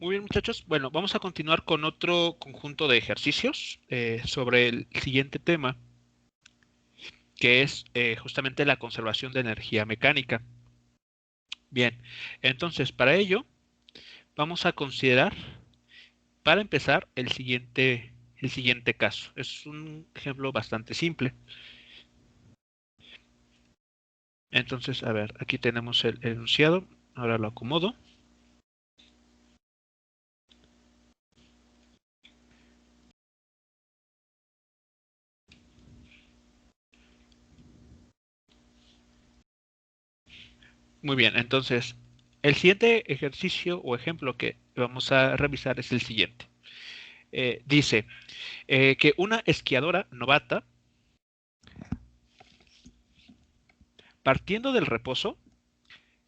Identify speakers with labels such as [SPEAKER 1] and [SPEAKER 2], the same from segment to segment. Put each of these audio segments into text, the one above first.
[SPEAKER 1] Muy bien, muchachos. Bueno, vamos a continuar con otro conjunto de ejercicios sobre el siguiente tema, que es justamente la conservación de energía mecánica. Bien, entonces para ello vamos a considerar, para empezar, el siguiente caso. Es un ejemplo bastante simple. Entonces, a ver, aquí tenemos el enunciado. Ahora lo acomodo. Muy bien, entonces, el siguiente ejercicio o ejemplo que vamos a revisar es el siguiente. Dice que una esquiadora novata, partiendo del reposo,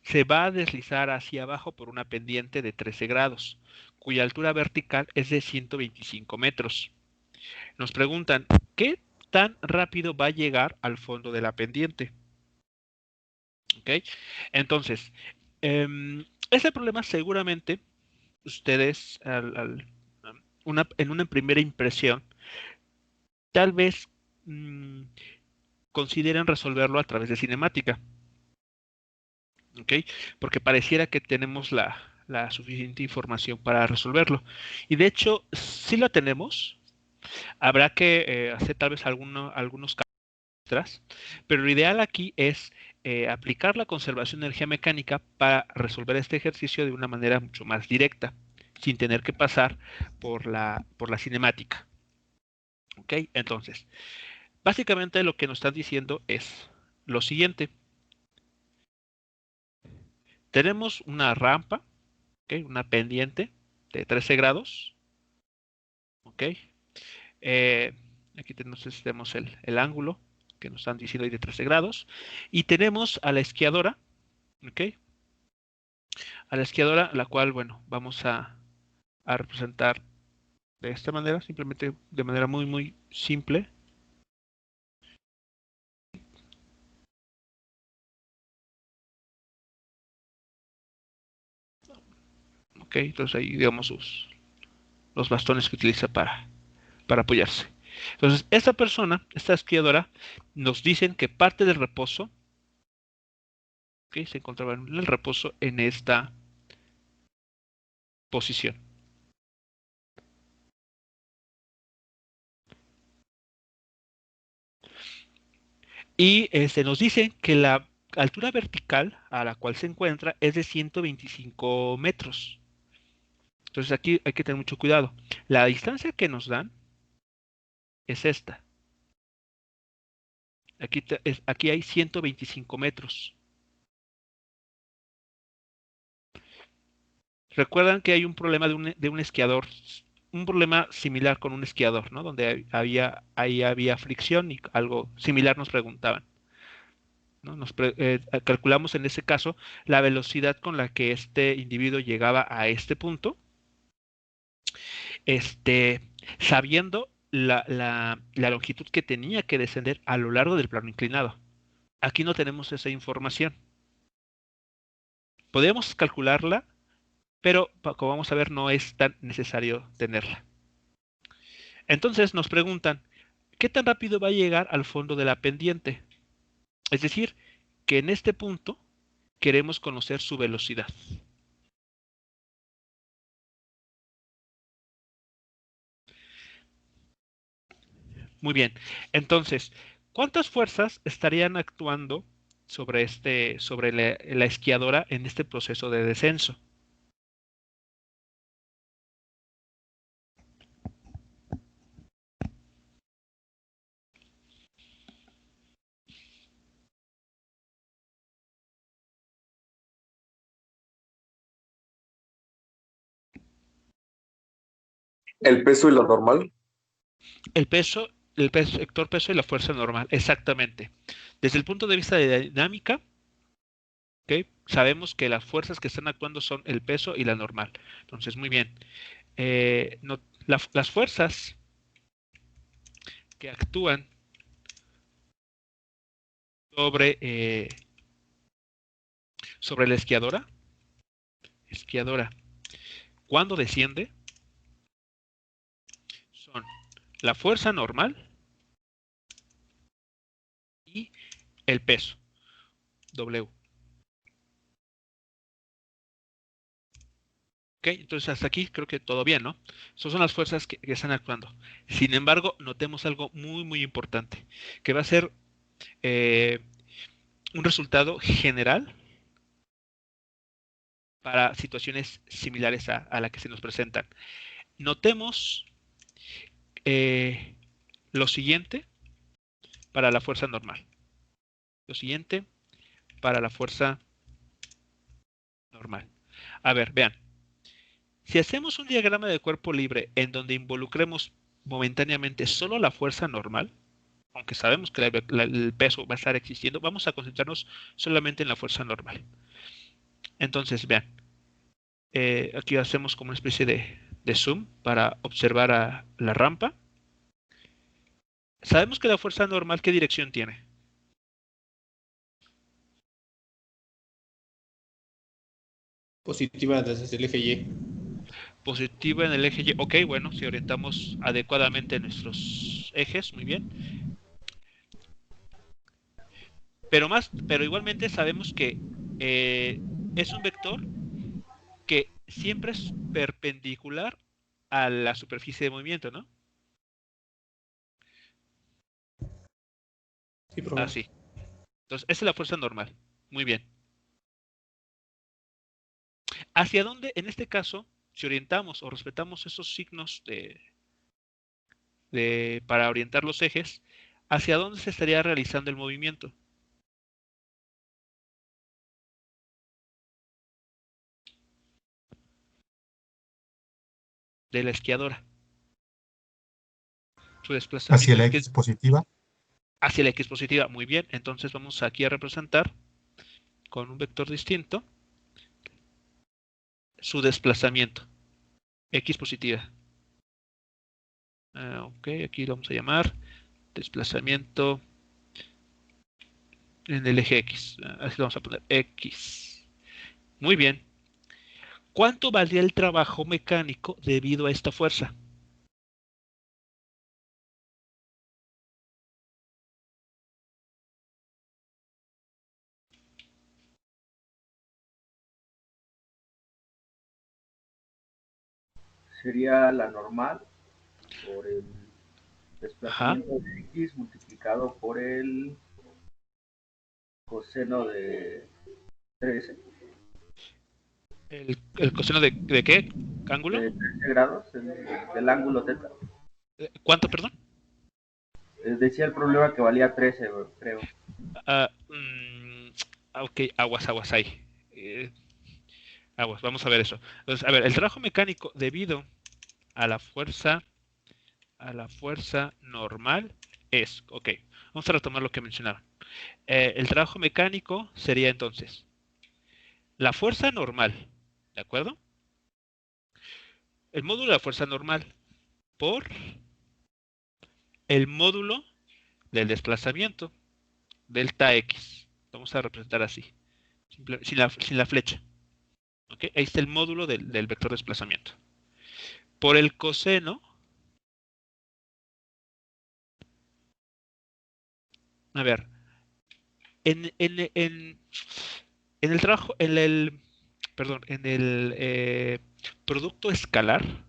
[SPEAKER 1] se va a deslizar hacia abajo por una pendiente de 13 grados, cuya altura vertical es de 125 metros. Nos preguntan, ¿qué tan rápido va a llegar al fondo de la pendiente? ¿Ok? Entonces, este problema seguramente ustedes en una primera impresión tal vez consideren resolverlo a través de cinemática. ¿Ok? Porque pareciera que tenemos la suficiente información para resolverlo. Y de hecho, sí la tenemos. Habrá que hacer tal vez algunos cambios extras, pero lo ideal aquí es aplicar la conservación de energía mecánica para resolver este ejercicio de una manera mucho más directa, sin tener que pasar por la cinemática. ¿Ok? Entonces, básicamente lo que nos están diciendo es lo siguiente. Tenemos una rampa, ¿okay? Una pendiente de 13 grados. ¿Ok? Eh, Aquí tenemos el ángulo que nos están diciendo ahí de 13 grados. Y tenemos a la esquiadora, ¿ok? A la esquiadora, la cual, bueno, vamos a representar de esta manera, simplemente de manera muy, muy simple. ¿Ok? Entonces ahí, digamos, los bastones que utiliza para apoyarse. Entonces, esta persona, esta esquiadora, nos dicen que parte del reposo, ¿ok? Se encontraba en el reposo en esta posición. Y nos dice que la altura vertical a la cual se encuentra es de 125 metros. Entonces aquí hay que tener mucho cuidado. La distancia que nos dan es esta. Aquí hay 125 metros. Recuerdan que hay un problema de un esquiador, un problema similar con un esquiador, ¿no? Donde ahí había fricción y algo similar nos preguntaban. ¿No? Calculamos en ese caso la velocidad con la que este individuo llegaba a este punto, este, sabiendo la longitud que tenía que descender a lo largo del plano inclinado. Aquí no tenemos esa información. Podríamos calcularla, pero como vamos a ver, no es tan necesario tenerla. Entonces nos preguntan, ¿qué tan rápido va a llegar al fondo de la pendiente? Es decir, que en este punto queremos conocer su velocidad. Muy bien. Entonces, ¿cuántas fuerzas estarían actuando sobre la esquiadora en este proceso de descenso?
[SPEAKER 2] El peso y lo normal.
[SPEAKER 1] El peso, vector peso y la fuerza normal, exactamente. Desde el punto de vista de dinámica, ¿ok? Sabemos que las fuerzas que están actuando son el peso y la normal. Entonces, muy bien. Las fuerzas que actúan sobre, sobre la esquiadora, cuando desciende son la fuerza normal y el peso, W. ¿Ok? Entonces hasta aquí creo que todo bien, ¿no? Esas son las fuerzas que están actuando. Sin embargo, notemos algo muy, muy importante, que va a ser un resultado general para situaciones similares a la que se nos presentan. Notemos lo siguiente para la fuerza normal. Lo siguiente para la fuerza normal. A ver, vean. Si hacemos un diagrama de cuerpo libre en donde involucremos momentáneamente solo la fuerza normal, aunque sabemos que el peso va a estar existiendo, vamos a concentrarnos solamente en la fuerza normal. Entonces, vean, aquí hacemos como una especie de zoom para observar a la rampa. Sabemos que la fuerza normal, ¿qué dirección tiene?
[SPEAKER 3] Positiva desde el eje Y.
[SPEAKER 1] Positiva en el eje Y. Ok, bueno, si orientamos adecuadamente nuestros ejes, muy bien. Pero igualmente sabemos que es un vector que siempre es perpendicular a la superficie de movimiento, ¿no?
[SPEAKER 3] Sí, profe.
[SPEAKER 1] Así. Entonces, esa es la fuerza normal. Muy bien. ¿Hacia dónde, en este caso, si orientamos o respetamos esos signos para orientar los ejes, hacia dónde se estaría realizando el movimiento? De la esquiadora. Su desplazamiento.
[SPEAKER 4] Hacia la X positiva.
[SPEAKER 1] Hacia la X positiva. Muy bien. Entonces vamos aquí a representar con un vector distinto su desplazamiento. X positiva. Ok, aquí lo vamos a llamar desplazamiento en el eje X. Así lo vamos a poner X. Muy bien. ¿Cuánto valdría el trabajo mecánico debido a esta fuerza?
[SPEAKER 5] Sería la normal por el
[SPEAKER 1] Ajá.
[SPEAKER 5] desplazamiento de X multiplicado por el coseno de 13.
[SPEAKER 1] ¿El coseno de qué ángulo?
[SPEAKER 5] De 13 grados del ángulo θ.
[SPEAKER 1] ¿Cuánto, perdón?
[SPEAKER 5] Decía el problema que valía 13, creo.
[SPEAKER 1] Ok, aguas ahí. Aguas, vamos a ver eso. Entonces, a ver, el trabajo mecánico debido a la fuerza normal es, ok, vamos a retomar lo que mencionaron. El trabajo mecánico sería entonces la fuerza normal, ¿de acuerdo? El módulo de la fuerza normal por el módulo del desplazamiento, delta X. Vamos a representar así, sin la flecha. ¿Okay? Ahí está el módulo del vector de desplazamiento. Por el coseno, a ver, en el trabajo, perdón, en el producto escalar,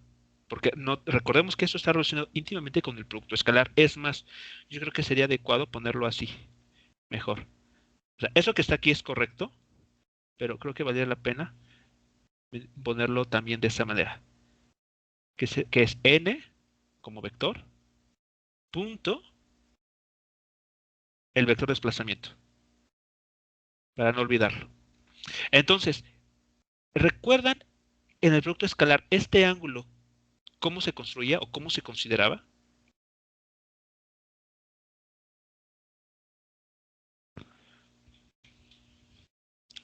[SPEAKER 1] porque no, recordemos que eso está relacionado íntimamente con el producto escalar. Es más, yo creo que sería adecuado ponerlo así, mejor. O sea, eso que está aquí es correcto, pero creo que valdría la pena ponerlo también de esa manera. Que es n como vector, punto, el vector de desplazamiento, para no olvidarlo. Entonces, ¿recuerdan en el producto escalar este ángulo cómo se construía o cómo se consideraba?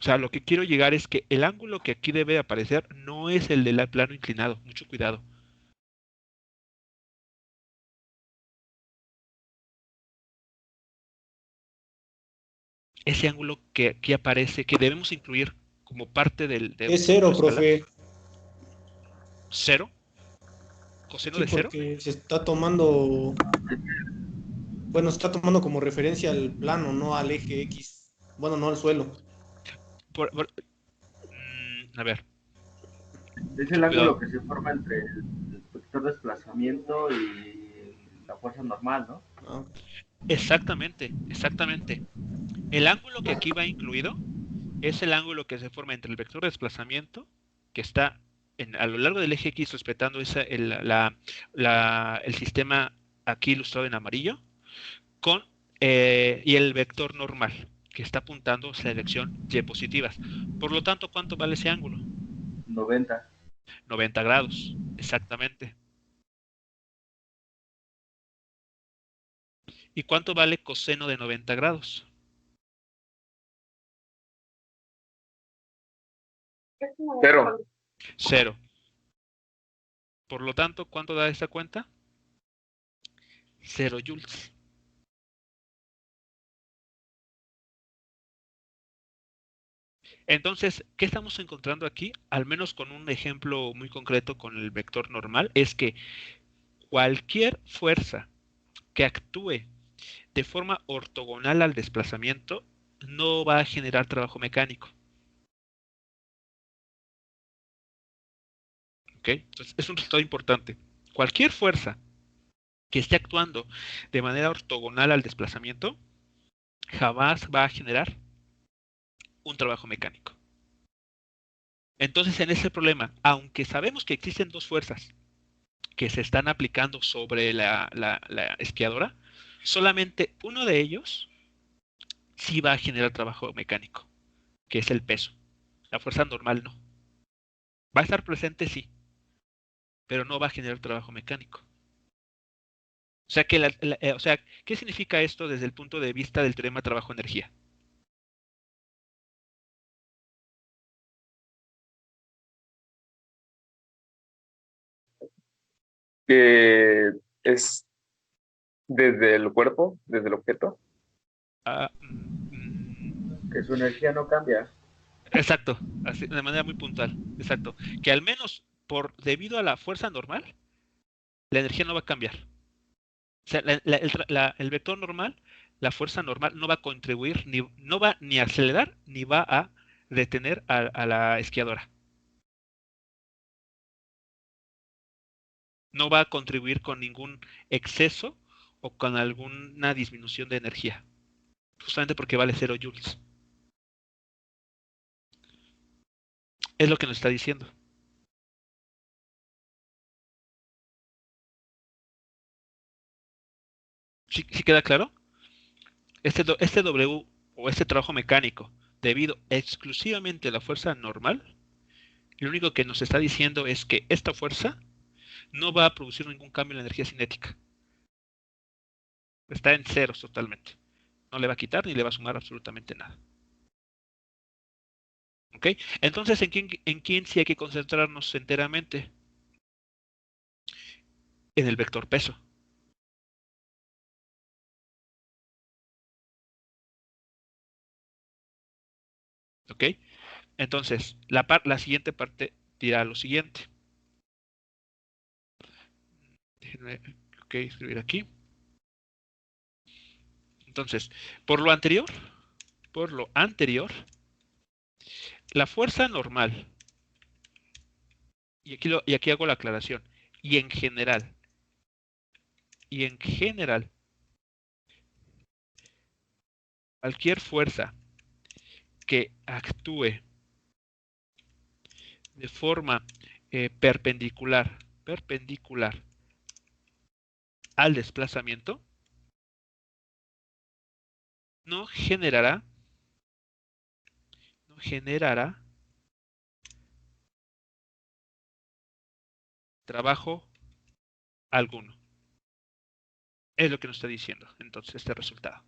[SPEAKER 1] O sea, lo que quiero llegar es que el ángulo que aquí debe aparecer no es el del plano inclinado. Mucho cuidado. Ese ángulo que aquí aparece, que debemos incluir como parte del
[SPEAKER 3] Es cero,
[SPEAKER 1] producto escalar.
[SPEAKER 3] profe.
[SPEAKER 1] ¿Cero? ¿Coseno
[SPEAKER 3] Sí,
[SPEAKER 1] de cero?
[SPEAKER 3] porque se está tomando, bueno, se está tomando como referencia al plano, no al eje X. Bueno, no al suelo.
[SPEAKER 1] A ver,
[SPEAKER 5] Es el
[SPEAKER 1] cuidado.
[SPEAKER 5] ángulo que se forma entre el vector de desplazamiento y la fuerza normal, ¿no?
[SPEAKER 3] Ah,
[SPEAKER 1] Exactamente, exactamente. El ángulo que aquí va incluido es el ángulo que se forma entre el vector de desplazamiento, que está a lo largo del eje X respetando el sistema aquí ilustrado en amarillo, y el vector normal, que está apuntando hacia la dirección Y positivas. Por lo tanto, ¿cuánto vale ese ángulo?
[SPEAKER 5] 90.
[SPEAKER 1] 90 grados, exactamente. ¿Y cuánto vale coseno de 90 grados?
[SPEAKER 2] Cero.
[SPEAKER 1] Cero. Por lo tanto, ¿cuánto da esta cuenta? 0 joules. Entonces, ¿qué estamos encontrando aquí? Al menos con un ejemplo muy concreto con el vector normal, es que cualquier fuerza que actúe de forma ortogonal al desplazamiento no va a generar trabajo mecánico. ¿Ok? Entonces, es un resultado importante. Cualquier fuerza que esté actuando de manera ortogonal al desplazamiento jamás va a generar un trabajo mecánico. Entonces, en ese problema, aunque sabemos que existen dos fuerzas que se están aplicando sobre la esquiadora, solamente uno de ellos sí va a generar trabajo mecánico, que es el peso. La fuerza normal no. Va a estar presente, sí, pero no va a generar trabajo mecánico. O sea, ¿qué significa esto desde el punto de vista del teorema trabajo-energía?
[SPEAKER 2] Que es desde el cuerpo, desde el objeto.
[SPEAKER 1] Ah,
[SPEAKER 5] Que su energía no cambia.
[SPEAKER 1] exacto, así, de manera muy puntual, exacto. Que al menos debido a la fuerza normal, la energía no va a cambiar. O sea, el vector normal, la fuerza normal, no va a contribuir, no va ni a acelerar, ni va a detener a la esquiadora. No va a contribuir con ningún exceso o con alguna disminución de energía. Justamente porque vale 0 joules. Es lo que nos está diciendo. ¿Sí queda claro? Este W o este trabajo mecánico, debido exclusivamente a la fuerza normal, lo único que nos está diciendo es que esta fuerza no va a producir ningún cambio en la energía cinética. Está en ceros totalmente. No le va a quitar ni le va a sumar absolutamente nada. ¿Ok? Entonces, ¿en quién sí hay que concentrarnos enteramente? En el vector peso. ¿Ok? Entonces, la siguiente parte dirá lo siguiente. Déjenme, escribir aquí. Entonces, por lo anterior, la fuerza normal, y aquí hago la aclaración, y en general, cualquier fuerza que actúe de forma perpendicular al desplazamiento, no generará trabajo alguno. Es lo que nos está diciendo entonces este resultado.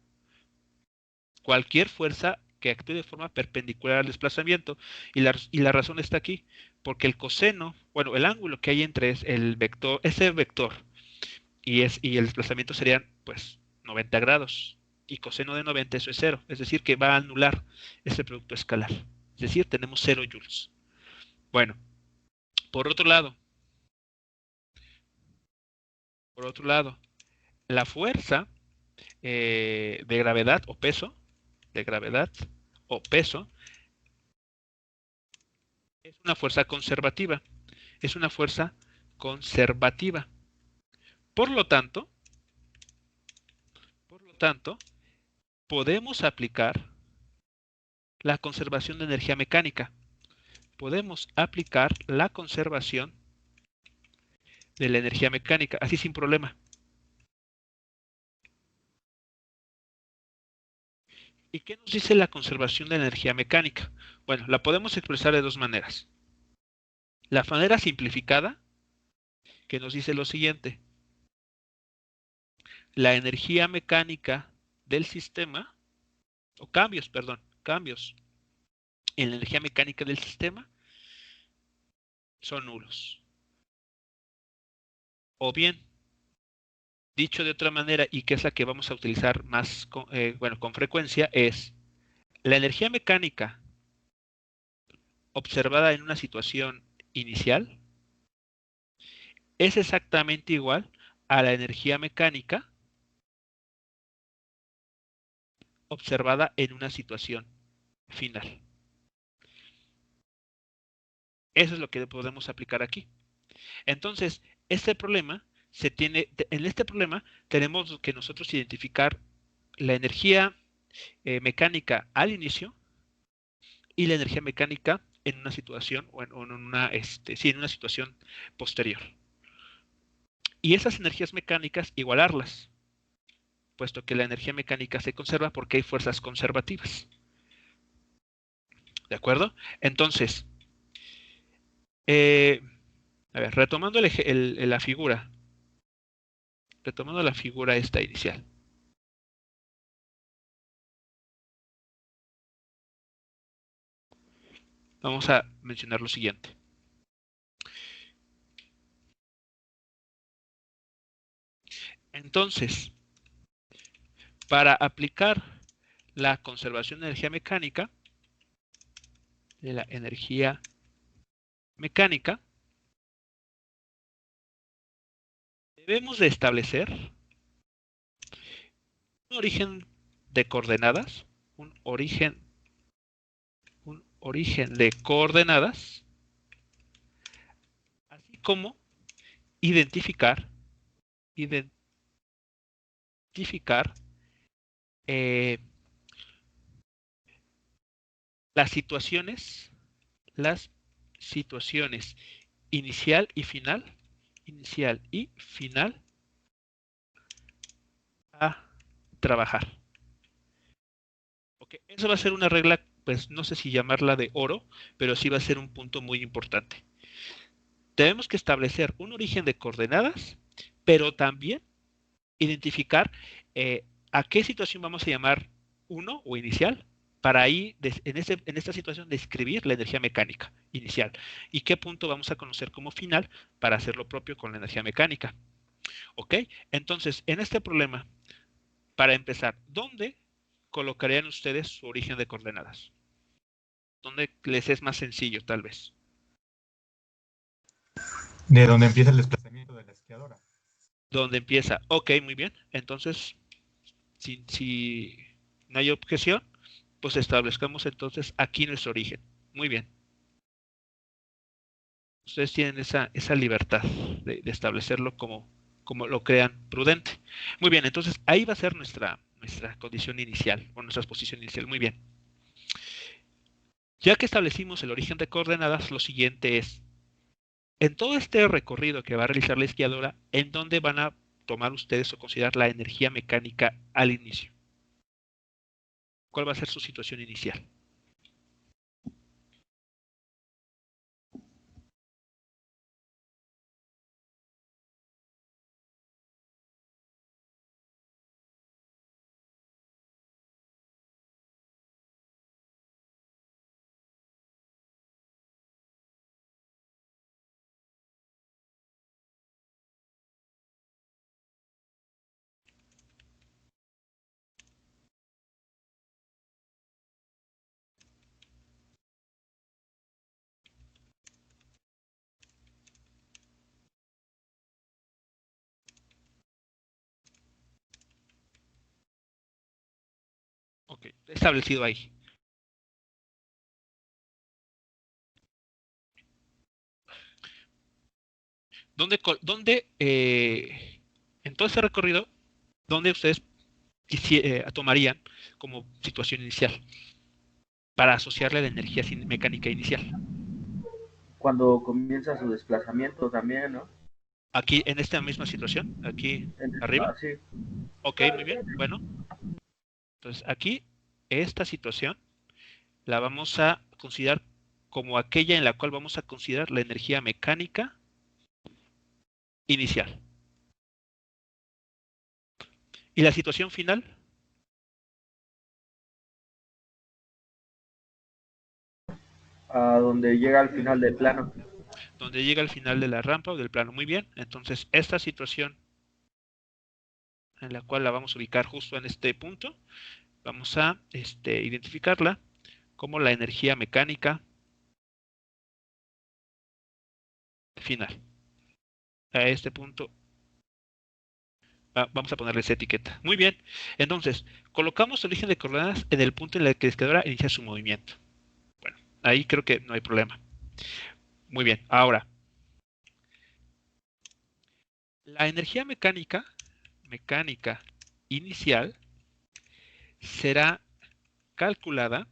[SPEAKER 1] Cualquier fuerza que actúe de forma perpendicular al desplazamiento, y la razón está aquí, porque el coseno, bueno, el ángulo que hay entre ese vector y el desplazamiento serían pues 90 grados, y coseno de 90 eso es cero, es decir que va a anular ese producto escalar, es decir tenemos 0 joules. Bueno, por otro lado, Por otro lado, la fuerza de gravedad o peso, de gravedad o peso, es una fuerza conservativa. Es una fuerza conservativa. Por lo tanto, por lo tanto, podemos aplicar la conservación de energía mecánica. Podemos aplicar la conservación de la energía mecánica, así sin problema. ¿Y qué nos dice la conservación de la energía mecánica? Bueno, la podemos expresar de dos maneras. La manera simplificada, que nos dice lo siguiente. La energía mecánica del sistema, o cambios, perdón, cambios en la energía mecánica del sistema son nulos. O bien, dicho de otra manera, y que es la que vamos a utilizar más con frecuencia, es la energía mecánica observada en una situación inicial es exactamente igual a la energía mecánica observada en una situación final. Eso es lo que podemos aplicar aquí. Entonces, en este problema tenemos que nosotros identificar la energía mecánica al inicio y la energía mecánica en una situación o en una, en una situación posterior. Y esas energías mecánicas igualarlas, puesto que la energía mecánica se conserva porque hay fuerzas conservativas. ¿De acuerdo? Entonces, a ver, retomando la figura esta inicial. Vamos a mencionar lo siguiente. Entonces, para aplicar la conservación de energía mecánica, debemos de establecer un origen de coordenadas, un origen de coordenadas, así como identificar, identificar eh, las situaciones inicial y final a trabajar. Okay. Eso va a ser una regla, pues no sé si llamarla de oro, pero sí va a ser un punto muy importante. Tenemos que establecer un origen de coordenadas, pero también identificar a qué situación vamos a llamar 1 o inicial, para ahí, en esta situación, describir la energía mecánica inicial. Y qué punto vamos a conocer como final para hacer lo propio con la energía mecánica. ¿Ok? Entonces, en este problema, para empezar, ¿dónde colocarían ustedes su origen de coordenadas? ¿Dónde les es más sencillo, tal vez?
[SPEAKER 4] De donde empieza el desplazamiento de la esquiadora.
[SPEAKER 1] ¿Dónde empieza? Ok, muy bien. Entonces, si no hay objeción, pues establezcamos entonces aquí nuestro origen. Muy bien. Ustedes tienen esa libertad de establecerlo como lo crean prudente. Muy bien, entonces ahí va a ser nuestra condición inicial o nuestra exposición inicial. Muy bien. Ya que establecimos el origen de coordenadas, lo siguiente es, en todo este recorrido que va a realizar la esquiadora, ¿en dónde van a tomar ustedes o considerar la energía mecánica al inicio? ¿Cuál va a ser su situación inicial? establecido ahí. ¿Dónde en todo ese recorrido, dónde ustedes tomarían como situación inicial para asociarle a la energía mecánica inicial?
[SPEAKER 5] Cuando comienza su desplazamiento también, ¿no?
[SPEAKER 1] Aquí, en esta misma situación, aquí arriba.
[SPEAKER 5] Sí.
[SPEAKER 1] Ok, muy bien. Bueno, entonces aquí, esta situación la vamos a considerar como aquella en la cual vamos a considerar la energía mecánica inicial. ¿Y la situación final?
[SPEAKER 5] A donde llega al final del plano.
[SPEAKER 1] Donde llega al final de la rampa o del plano. Muy bien. Entonces, esta situación en la cual la vamos a ubicar justo en este punto, vamos a identificarla como la energía mecánica final. A este punto vamos a ponerle esa etiqueta. Muy bien. Entonces, colocamos el origen de coordenadas en el punto en el que la escalera inicia su movimiento. Bueno, ahí creo que no hay problema. Muy bien. Ahora, la energía mecánica inicial será calculada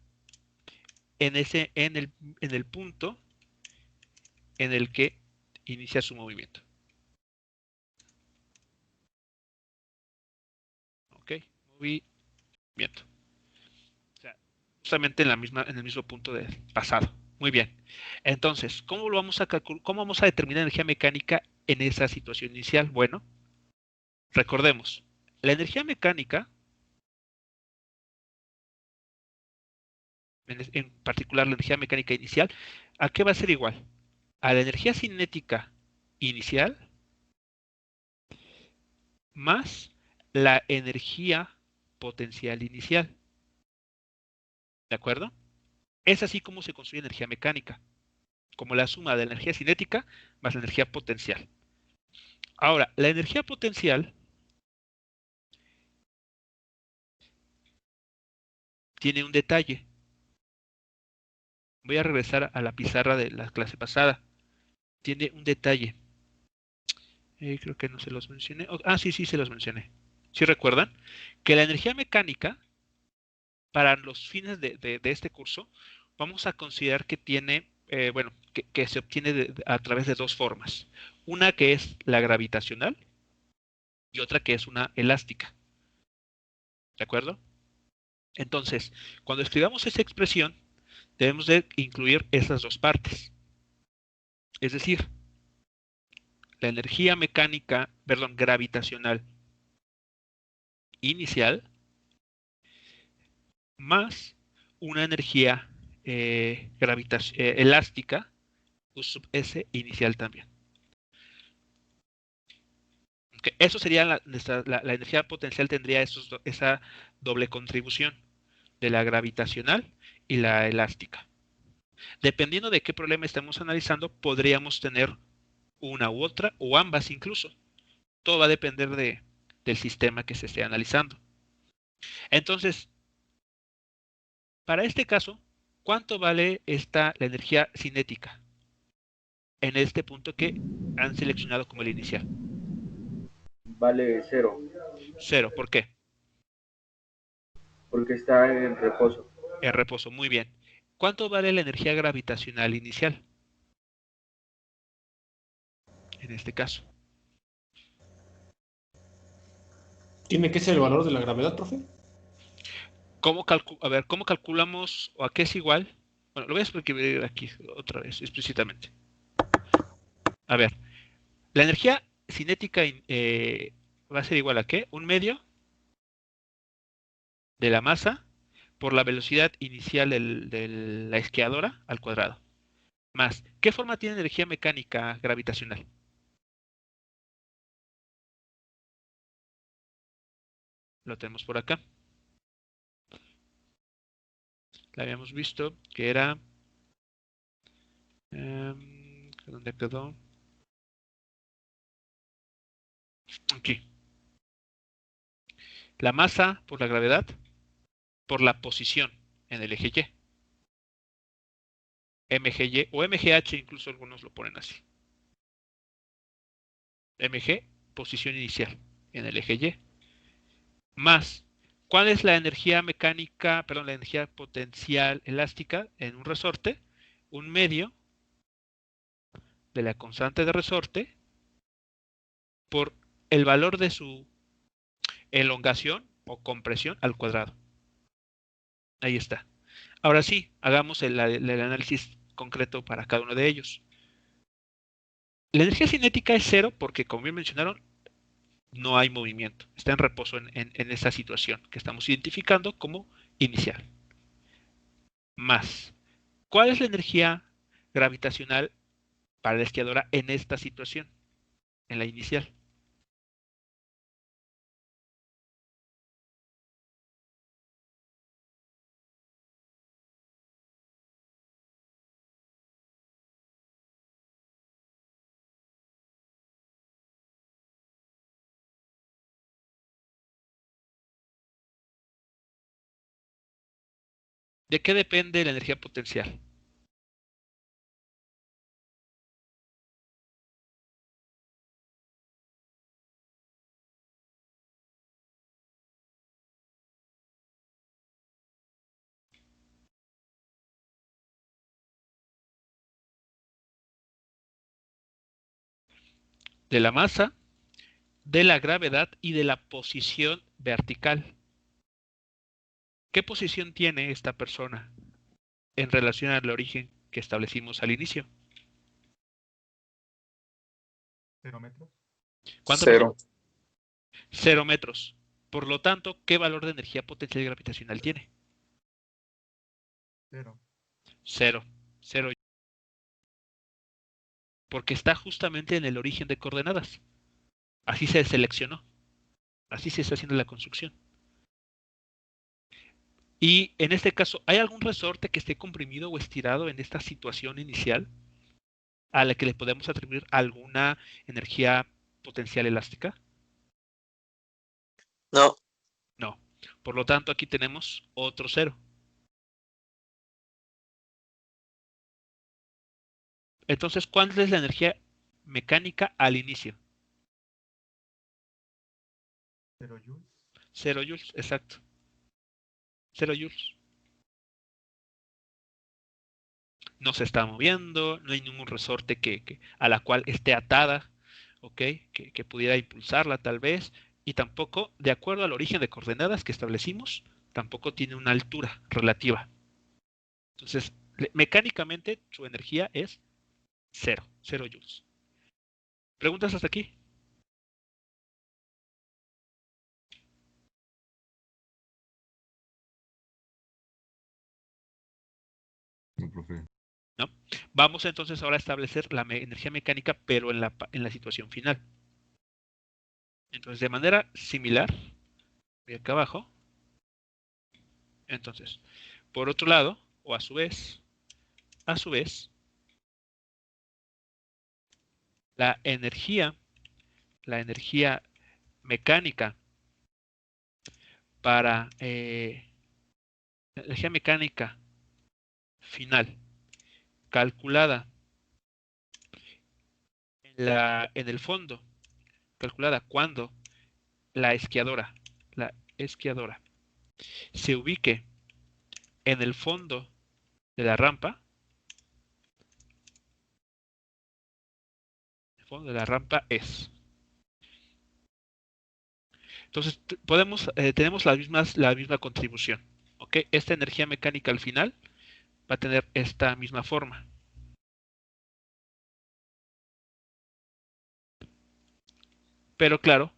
[SPEAKER 1] en el punto en el que inicia su movimiento. ¿Ok? Movimiento. O sea, justamente en el mismo punto del pasado. Muy bien. Entonces, ¿cómo vamos a determinar energía mecánica en esa situación inicial? Bueno, recordemos, la energía mecánica, en particular la energía mecánica inicial, ¿a qué va a ser igual? A la energía cinética inicial más la energía potencial inicial. ¿De acuerdo? Es así como se construye energía mecánica, como la suma de la energía cinética más la energía potencial. Ahora, la energía potencial tiene un detalle. Voy a regresar a la pizarra de la clase pasada. Tiene un detalle. Creo que no se los mencioné. Sí, sí, se los mencioné. ¿Sí recuerdan? Que la energía mecánica, para los fines de este curso, vamos a considerar que tiene, que se obtiene a través de dos formas. Una que es la gravitacional y otra que es una elástica. ¿De acuerdo? Entonces, cuando escribamos esa expresión, debemos de incluir esas dos partes. Es decir, la energía gravitacional inicial más una energía elástica, U sub S inicial también. Okay. Eso sería la energía potencial, tendría esa doble contribución de la gravitacional y la elástica. Dependiendo de qué problema estemos analizando, podríamos tener una u otra o ambas incluso. Todo va a depender del sistema que se esté analizando. Entonces, para este caso, ¿cuánto vale la energía cinética en este punto que han seleccionado como el inicial?
[SPEAKER 5] Vale 0,
[SPEAKER 1] Cero. ¿Por qué?
[SPEAKER 5] porque está en reposo.
[SPEAKER 1] En reposo. Muy bien. ¿Cuánto vale la energía gravitacional inicial? En este caso.
[SPEAKER 3] ¿Tiene que ser el valor de la gravedad, profe?
[SPEAKER 1] ¿Cómo calculamos o a qué es igual? Bueno, lo voy a escribir aquí otra vez, explícitamente. A ver, la energía cinética va a ser igual a ¿qué? Un medio de la masa por la velocidad inicial de la esquiadora al cuadrado. Más, ¿qué forma tiene energía mecánica gravitacional? Lo tenemos por acá. La habíamos visto que era... ¿dónde quedó? Aquí. La masa por la gravedad por la posición en el eje Y. MGY o MGH, incluso algunos lo ponen así. MG, posición inicial en el eje Y. Más, ¿cuál es la energía mecánica, perdón, la energía potencial elástica en un resorte? Un medio de la constante de resorte por el valor de su elongación o compresión al cuadrado. Ahí está. Ahora sí, hagamos el análisis concreto para cada uno de ellos. La energía cinética es cero porque, como bien mencionaron, no hay movimiento. Está en reposo en esa situación que estamos identificando como inicial. Más, ¿cuál es la energía gravitacional para la esquiadora en esta situación? En la inicial. ¿De qué depende la energía potencial? De la masa, de la gravedad y de la posición vertical. ¿Qué posición tiene esta persona en relación al origen que establecimos al inicio?
[SPEAKER 4] 0 metros.
[SPEAKER 1] ¿Cuánto?
[SPEAKER 2] 0.
[SPEAKER 1] 0 metros. Por lo tanto, ¿qué valor de energía potencial gravitacional tiene?
[SPEAKER 4] 0.
[SPEAKER 1] 0. 0. Porque está justamente en el origen de coordenadas. Así se seleccionó. Así se está haciendo la construcción. Y en este caso, ¿hay algún resorte que esté comprimido o estirado en esta situación inicial a la que le podemos atribuir alguna energía potencial elástica?
[SPEAKER 6] No,
[SPEAKER 1] No. Por lo tanto, aquí tenemos otro 0. Entonces, ¿cuál es la energía mecánica al inicio?
[SPEAKER 4] 0 joules.
[SPEAKER 1] 0 joules, exacto. 0 joules. No se está moviendo, no hay ningún resorte a la cual esté atada, ¿ok? Que pudiera impulsarla tal vez, y tampoco, de acuerdo al origen de coordenadas que establecimos, tampoco tiene una altura relativa. Entonces, mecánicamente su energía es 0 joules. ¿Preguntas hasta aquí?
[SPEAKER 7] No, profe.
[SPEAKER 1] ¿No? Vamos entonces ahora a establecer la energía mecánica, pero en la situación final. Entonces, de manera similar, voy acá abajo. Entonces, por otro lado, o a su vez, la energía mecánica para la energía mecánica final calculada en el fondo, calculada cuando la esquiadora se ubique en el fondo de la rampa, el fondo de la rampa es. Entonces tenemos la misma contribución. ¿Ok? Esta energía mecánica al final va a tener esta misma forma. Pero claro,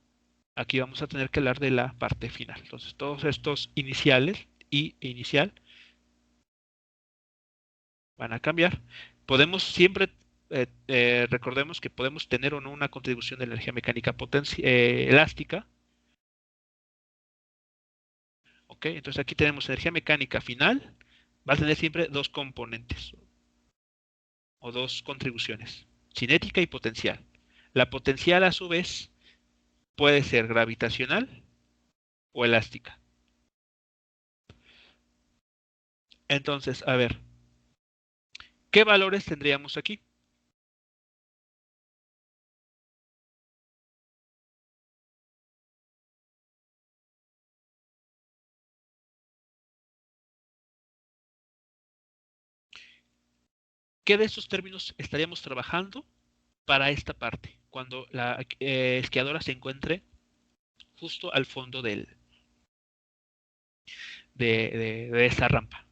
[SPEAKER 1] aquí vamos a tener que hablar de la parte final. Entonces, todos estos iniciales y inicial van a cambiar. Podemos siempre, recordemos que podemos tener o no una contribución de energía mecánica elástica. ¿Ok? Entonces aquí tenemos energía mecánica final. Va a tener siempre dos componentes o dos contribuciones, cinética y potencial. La potencial a su vez puede ser gravitacional o elástica. Entonces, a ver, ¿qué valores tendríamos aquí? ¿Qué de estos términos estaríamos trabajando para esta parte? Cuando la esquiadora se encuentre justo al fondo de esta rampa.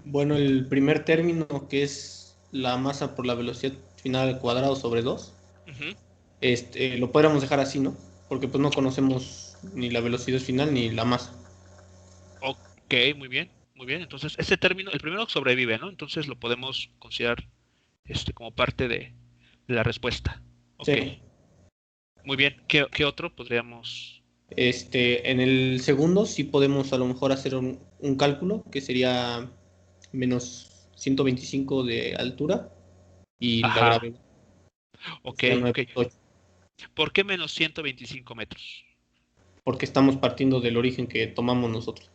[SPEAKER 3] Bueno, el primer término, que es la masa por la velocidad final al cuadrado sobre 2,
[SPEAKER 1] Ujú.
[SPEAKER 3] lo podríamos dejar así, ¿no? Porque pues no conocemos ni la velocidad final ni la masa.
[SPEAKER 1] Ok, muy bien, muy bien. Entonces, ese término, el primero sobrevive, ¿no? Entonces lo podemos considerar como parte de la respuesta. Ok,
[SPEAKER 3] Sí.
[SPEAKER 1] muy bien. ¿Qué otro podríamos?
[SPEAKER 3] En el segundo sí podemos a lo mejor hacer un cálculo que sería menos 125 de altura y la
[SPEAKER 1] Ajá,
[SPEAKER 3] gravedad que
[SPEAKER 1] ok,
[SPEAKER 3] sería
[SPEAKER 1] ok.
[SPEAKER 3] 9,8,
[SPEAKER 1] ¿Por qué menos 125 metros?
[SPEAKER 3] porque estamos partiendo del origen que tomamos nosotros.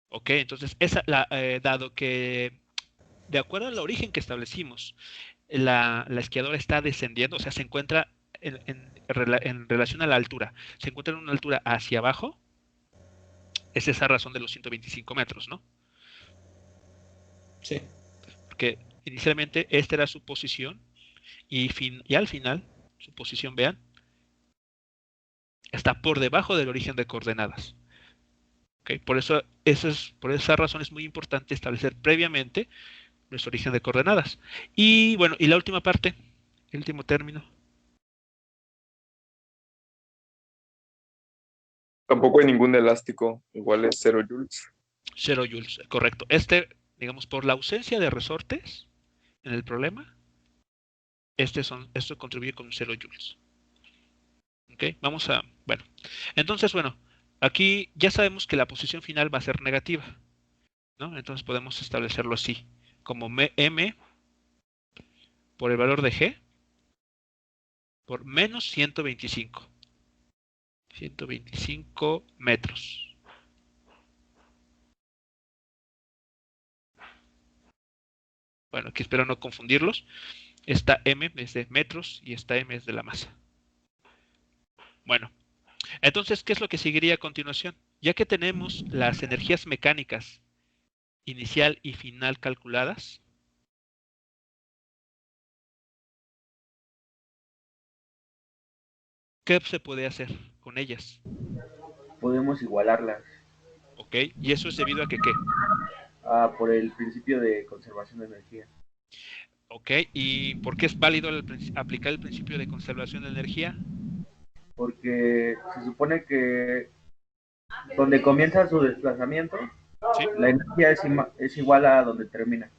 [SPEAKER 1] Ok, entonces, dado que, de acuerdo al origen que establecimos, la esquiadora está descendiendo, o sea, se encuentra en relación a la altura, se encuentra en una altura hacia abajo, es esa razón de los 125 metros, ¿no?
[SPEAKER 3] Sí,
[SPEAKER 1] Porque inicialmente esta era su posición y al final, su posición, vean, está por debajo del origen de coordenadas. ¿Ok? Por esa razón es muy importante establecer previamente nuestro origen de coordenadas. Y bueno, y la última parte, el último término,
[SPEAKER 2] Tampoco hay ningún elástico, igual es 0 joules.
[SPEAKER 1] 0 joules, correcto. Digamos, por la ausencia de resortes en el problema, esto contribuye con 0 joules. ¿Ok? Bueno, entonces, bueno, aquí ya sabemos que la posición final va a ser negativa, ¿no? Entonces podemos establecerlo así, como m por el valor de g por menos 125 metros. Bueno, aquí espero no confundirlos. Esta m es de metros y esta m es de la masa. Bueno, entonces, ¿qué es lo que seguiría a continuación? Ya que tenemos las energías mecánicas inicial y final calculadas, ¿qué se puede hacer con ellas?
[SPEAKER 5] Podemos igualarlas
[SPEAKER 1] ¿Ok? Y eso es debido a que, ¿qué?
[SPEAKER 5] por el principio de conservación de energía.
[SPEAKER 1] ¿Ok? ¿Y por qué es válido aplicar el principio de conservación de energía?
[SPEAKER 5] Porque se supone que donde comienza su desplazamiento,
[SPEAKER 1] ¿Sí?
[SPEAKER 5] la energía es igual a donde termina.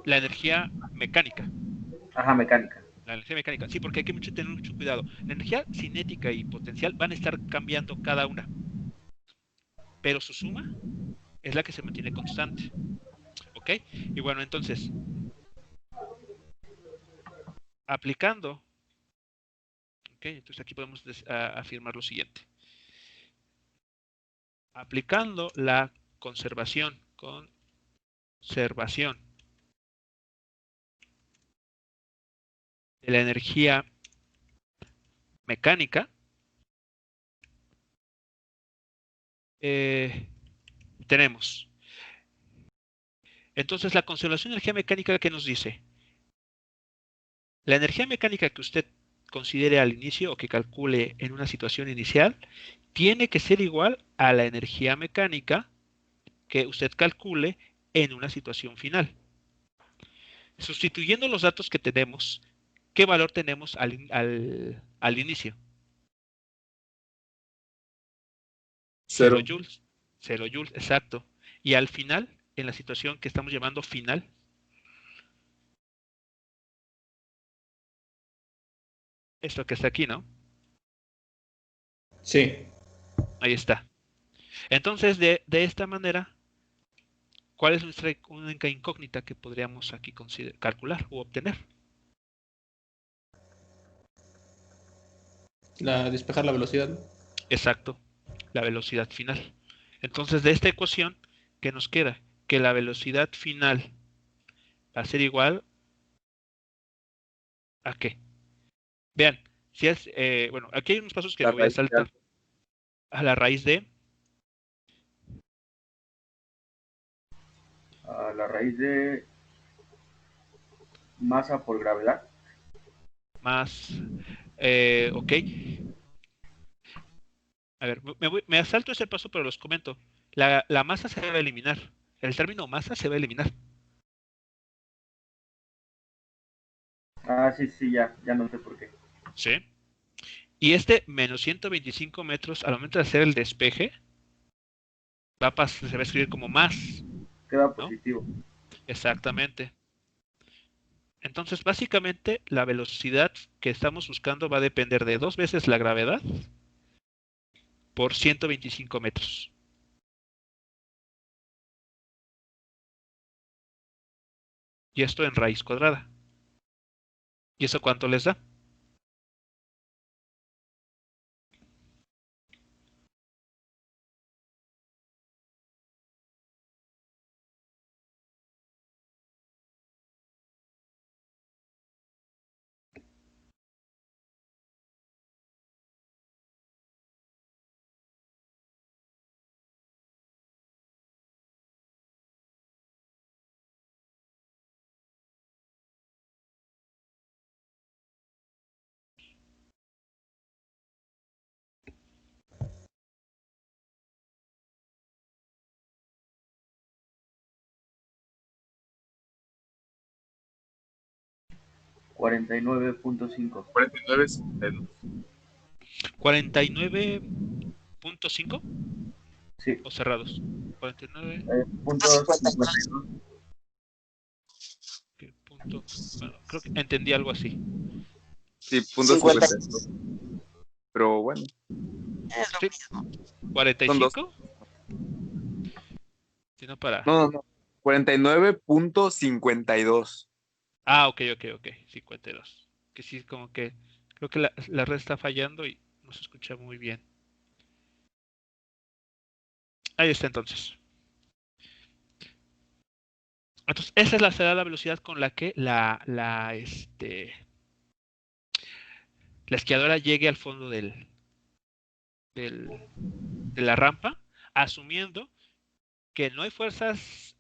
[SPEAKER 1] La energía mecánica.
[SPEAKER 5] Ajá, mecánica.
[SPEAKER 1] La energía mecánica. Sí, porque hay que tener mucho cuidado. La energía cinética y potencial van a estar cambiando cada una, pero su suma es la que se mantiene constante. ¿Ok? Y bueno, entonces, aplicando, ¿ok? Entonces aquí podemos afirmar lo siguiente. Aplicando la conservación de la energía mecánica, eh, tenemos. Entonces, la conservación de energía mecánica, ¿qué nos dice? La energía mecánica que usted considere al inicio o que calcule en una situación inicial tiene que ser igual a la energía mecánica que usted calcule en una situación final. Sustituyendo los datos que tenemos, ¿qué valor tenemos al inicio? 0
[SPEAKER 2] 0.
[SPEAKER 1] joules. 0 joules, exacto. Y al final, en la situación que estamos llamando final, Esto que está aquí, ¿no?
[SPEAKER 3] Sí.
[SPEAKER 1] Ahí está. Entonces, de esta manera, ¿cuál es nuestra única incógnita que podríamos aquí calcular o obtener?
[SPEAKER 3] Despejar la velocidad, ¿no?
[SPEAKER 1] Exacto, la velocidad final. Entonces, de esta ecuación, ¿qué nos queda? Que la velocidad final va a ser igual ¿a qué? Vean, si es, bueno, aquí hay unos pasos que
[SPEAKER 2] La
[SPEAKER 1] me voy a
[SPEAKER 2] raíz de
[SPEAKER 1] saltar.
[SPEAKER 2] alfa.
[SPEAKER 1] A la raíz de
[SPEAKER 5] La raíz de masa por gravedad.
[SPEAKER 1] más, ok. A ver, me asalto ese paso, pero los comento. La masa se va a eliminar. El término masa se va a eliminar.
[SPEAKER 5] Ah, sí, sí, ya no sé por qué.
[SPEAKER 1] ¿Sí? Y este menos 125 metros, al momento de hacer el despeje, se va a escribir como más,
[SPEAKER 5] Queda
[SPEAKER 1] ¿no?
[SPEAKER 5] positivo.
[SPEAKER 1] Exactamente. Entonces, básicamente, la velocidad que estamos buscando va a depender de 2 veces la gravedad por 125 metros. Y esto en raíz cuadrada. ¿Y eso cuánto les da?
[SPEAKER 5] Cuarenta y nueve punto cinco.
[SPEAKER 2] 49, 62.
[SPEAKER 1] 49.5
[SPEAKER 5] Sí.
[SPEAKER 1] o cerrados. 49.
[SPEAKER 5] Punto 52.
[SPEAKER 1] ¿Qué punto? Bueno, creo que entendí algo así.
[SPEAKER 2] Sí, punto 52. Pero bueno,
[SPEAKER 1] Sí,
[SPEAKER 2] son dos.
[SPEAKER 1] 45. Sino para.
[SPEAKER 2] No. 49.52.
[SPEAKER 1] Ah, ok. 52. Que sí, como que creo que la red está fallando y no se escucha muy bien. Ahí está entonces. Entonces, esa será la velocidad con la que la esquiadora llegue al fondo del- de la rampa, asumiendo que no hay fuerzas,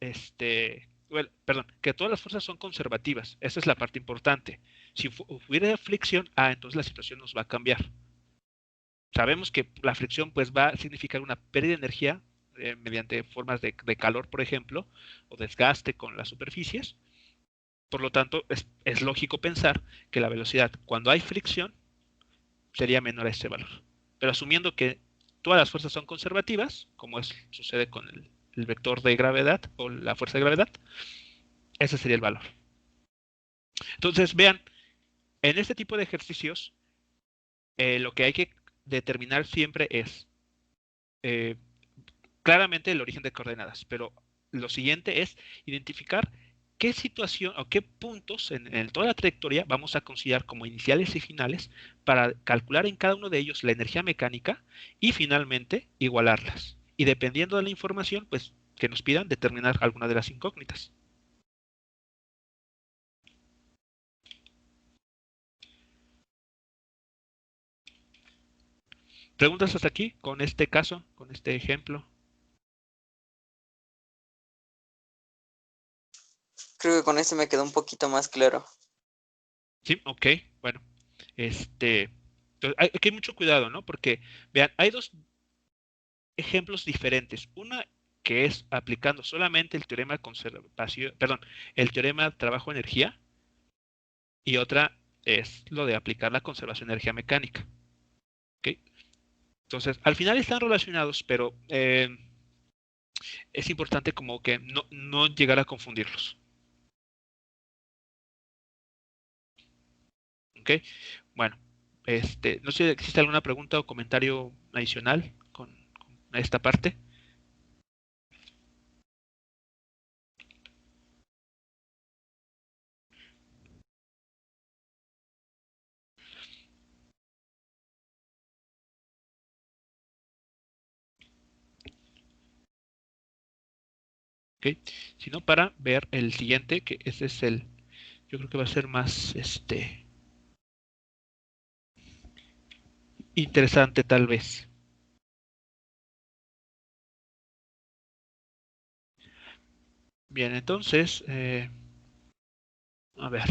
[SPEAKER 1] bueno, perdón, que todas las fuerzas son conservativas. Esa es la parte importante. Si hubiera fricción, entonces la situación nos va a cambiar. Sabemos que la fricción pues va a significar una pérdida de energía mediante formas de calor, por ejemplo, o desgaste con las superficies. Por lo tanto, es lógico pensar que la velocidad cuando hay fricción sería menor a ese valor. Pero asumiendo que todas las fuerzas son conservativas, como sucede con el vector de gravedad o la fuerza de gravedad, ese sería el valor. Entonces, vean, en este tipo de ejercicios, lo que hay que determinar siempre es eh, claramente el origen de coordenadas, pero lo siguiente es identificar qué situación o qué puntos en toda la trayectoria vamos a considerar como iniciales y finales para calcular en cada uno de ellos la energía mecánica y finalmente igualarlas. Y dependiendo de la información, pues que nos pidan determinar alguna de las incógnitas. ¿Preguntas hasta aquí con este caso, con este ejemplo?
[SPEAKER 6] Creo que con este me quedó un poquito más claro.
[SPEAKER 1] Sí, ok, bueno. Entonces hay mucho cuidado, ¿no? Porque, vean, hay dos ejemplos diferentes. Una que es aplicando solamente el teorema de conservación, perdón, el teorema de trabajo-energía, y otra es lo de aplicar la conservación de energía mecánica. ¿Ok? Entonces, al final están relacionados, pero es importante como que no llegar a confundirlos. ¿Ok? Bueno, no sé si existe alguna pregunta o comentario adicional con esta parte. ¿Ok? Sino para ver el siguiente, que ese es yo creo que va a ser más interesante tal vez. Bien, entonces, a ver.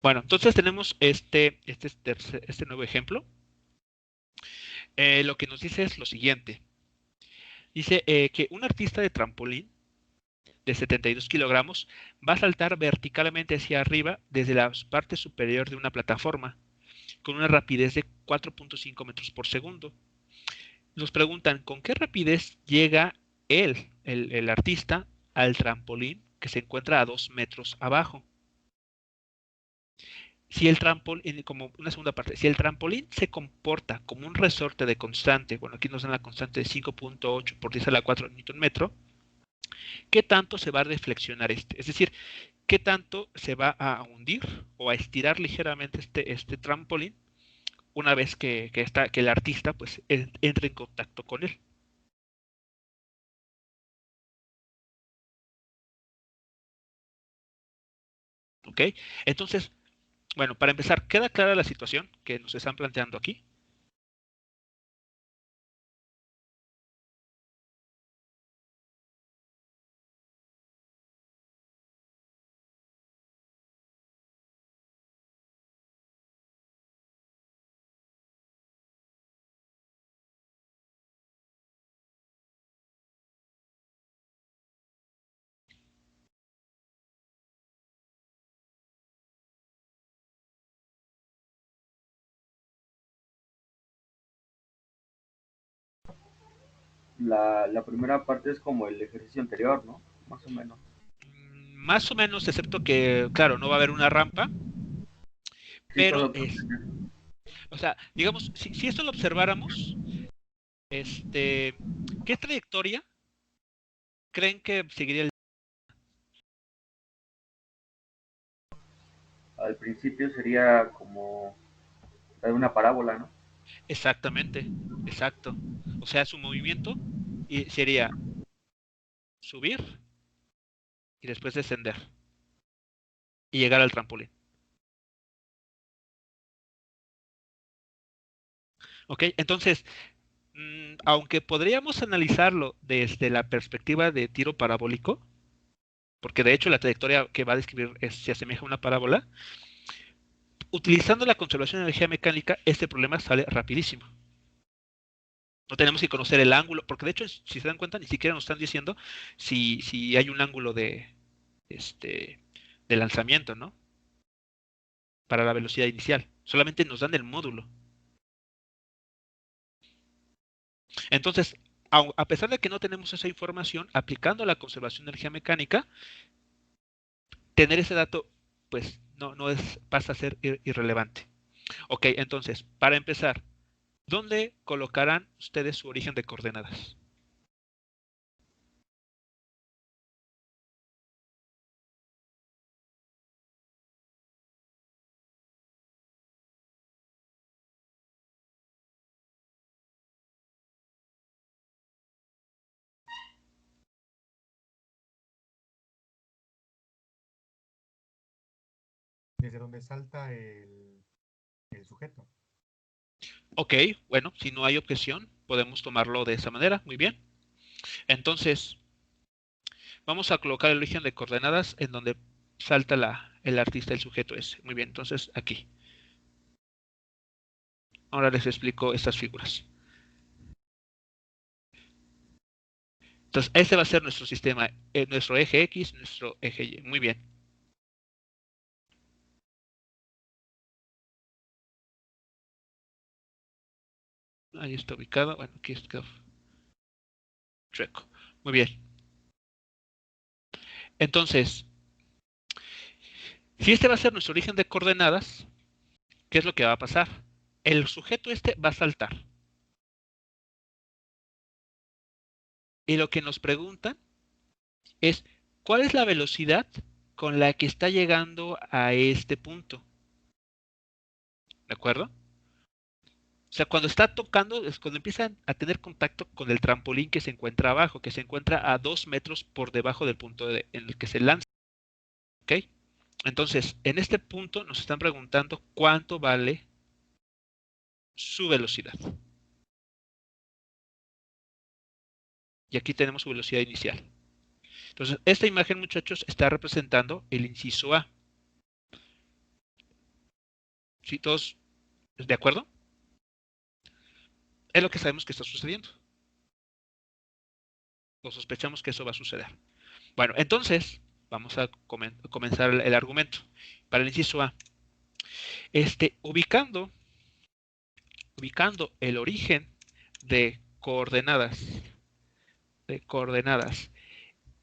[SPEAKER 1] Bueno, entonces tenemos este nuevo ejemplo. Lo que nos dice es lo siguiente. Dice que un artista de trampolín de 72 kilogramos va a saltar verticalmente hacia arriba desde la parte superior de una plataforma con una rapidez de 4.5 metros por segundo. Nos preguntan con qué rapidez llega el artista, al trampolín que se encuentra a 2 metros abajo. Si el trampolín, como una segunda parte, si el trampolín se comporta como un resorte de constante, bueno, aquí nos dan la constante de 5.8 por 10 a la 4 newton metro, ¿qué tanto se va a deflexionar Es decir, ¿qué tanto se va a hundir o a estirar ligeramente este trampolín una vez que el artista pues entre en contacto con él? ¿Ok? Entonces, bueno, para empezar, ¿queda clara la situación que nos están planteando aquí?
[SPEAKER 5] La primera parte es como el ejercicio anterior, ¿no? Más o menos.
[SPEAKER 1] Más o menos, excepto que, claro, no va a haber una rampa,
[SPEAKER 5] Sí,
[SPEAKER 1] pero
[SPEAKER 5] todo contenedor.
[SPEAKER 1] o sea, digamos, si esto lo observáramos, ¿qué trayectoria creen que seguiría el...
[SPEAKER 5] Al principio sería como una parábola, ¿no?
[SPEAKER 1] Exactamente, exacto. O sea, su movimiento sería subir y después descender y llegar al trampolín. ¿Ok? Entonces, aunque podríamos analizarlo desde la perspectiva de tiro parabólico, porque de hecho la trayectoria que va a describir se asemeja a una parábola, utilizando la conservación de energía mecánica, este problema sale rapidísimo. No tenemos que conocer el ángulo, porque de hecho, si se dan cuenta, ni siquiera nos están diciendo si hay un ángulo este, de lanzamiento, ¿no? Para la velocidad inicial. Solamente nos dan el módulo. Entonces, a pesar de que no tenemos esa información, aplicando la conservación de energía mecánica, tener ese dato, pues, pasa a ser irrelevante. Ok, entonces, para empezar, ¿dónde colocarán ustedes su origen de coordenadas?
[SPEAKER 4] Desde donde salta el sujeto.
[SPEAKER 1] Ok, bueno, si no hay objeción, podemos tomarlo de esa manera. Muy bien. Entonces, vamos a colocar el origen de coordenadas en donde salta el artista, el sujeto ese. Muy bien, entonces aquí. Ahora les explico estas figuras. Entonces, este va a ser nuestro sistema, nuestro eje X, nuestro eje Y. Muy bien. Ahí está ubicado. Bueno, aquí está chueco. Muy bien. Entonces, si este va a ser nuestro origen de coordenadas, ¿qué es lo que va a pasar? El sujeto este va a saltar. Y lo que nos preguntan es, ¿cuál es la velocidad con la que está llegando a este punto? ¿De acuerdo? O sea, cuando está tocando, es cuando empiezan a tener contacto con el trampolín que se encuentra abajo, que se encuentra a 2 metros por debajo del punto en el que se lanza. ¿Ok? Entonces, en este punto nos están preguntando cuánto vale su velocidad. Y aquí tenemos su velocidad inicial. Entonces, esta imagen, muchachos, está representando el inciso A. ¿Sí? ¿Todos de acuerdo? Es lo que sabemos que está sucediendo. O sospechamos que eso va a suceder. Bueno, entonces, vamos a comenzar el argumento. Para el inciso A. Ubicando el origen de coordenadas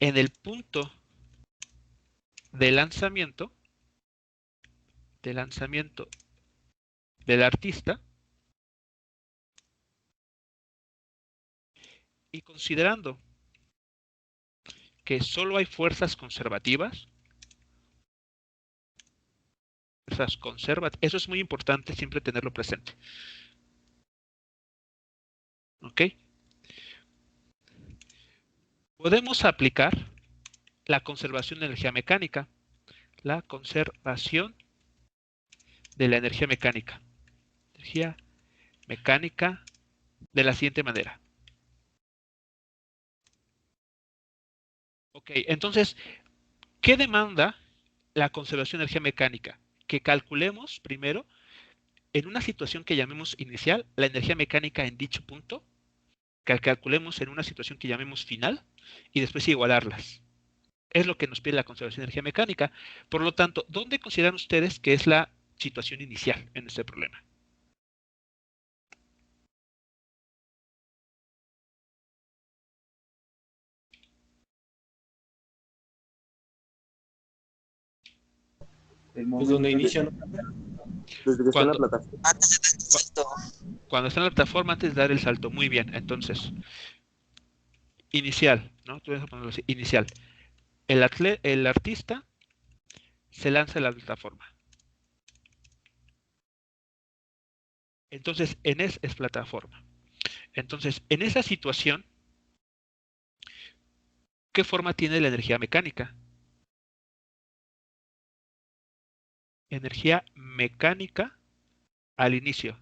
[SPEAKER 1] en el punto de lanzamiento del artista y considerando que solo hay fuerzas conservativas, eso es muy importante siempre tenerlo presente. ¿Ok? Podemos aplicar la conservación de energía mecánica, la conservación de la energía mecánica de la siguiente manera. Ok, entonces, ¿qué demanda la conservación de energía mecánica? Que calculemos primero, en una situación que llamemos inicial, la energía mecánica en dicho punto, que calculemos en una situación que llamemos final, y después igualarlas. Es lo que nos pide la conservación de energía mecánica. Por lo tanto, ¿dónde consideran ustedes que es la situación inicial en este problema?
[SPEAKER 5] El
[SPEAKER 3] Pues
[SPEAKER 5] momento
[SPEAKER 3] donde
[SPEAKER 5] de-
[SPEAKER 3] inicia, ¿no?
[SPEAKER 2] Desde que está en la
[SPEAKER 1] Cuando,
[SPEAKER 2] plataforma.
[SPEAKER 6] Antes de dar el salto.
[SPEAKER 1] cuando está en la plataforma, antes de dar el salto. Muy bien, entonces, inicial, ¿no? Tú vas a ponerlo así, inicial. El artista se lanza a la plataforma. Entonces, es plataforma. Entonces, en esa situación, ¿qué forma tiene la energía mecánica? Energía mecánica al inicio.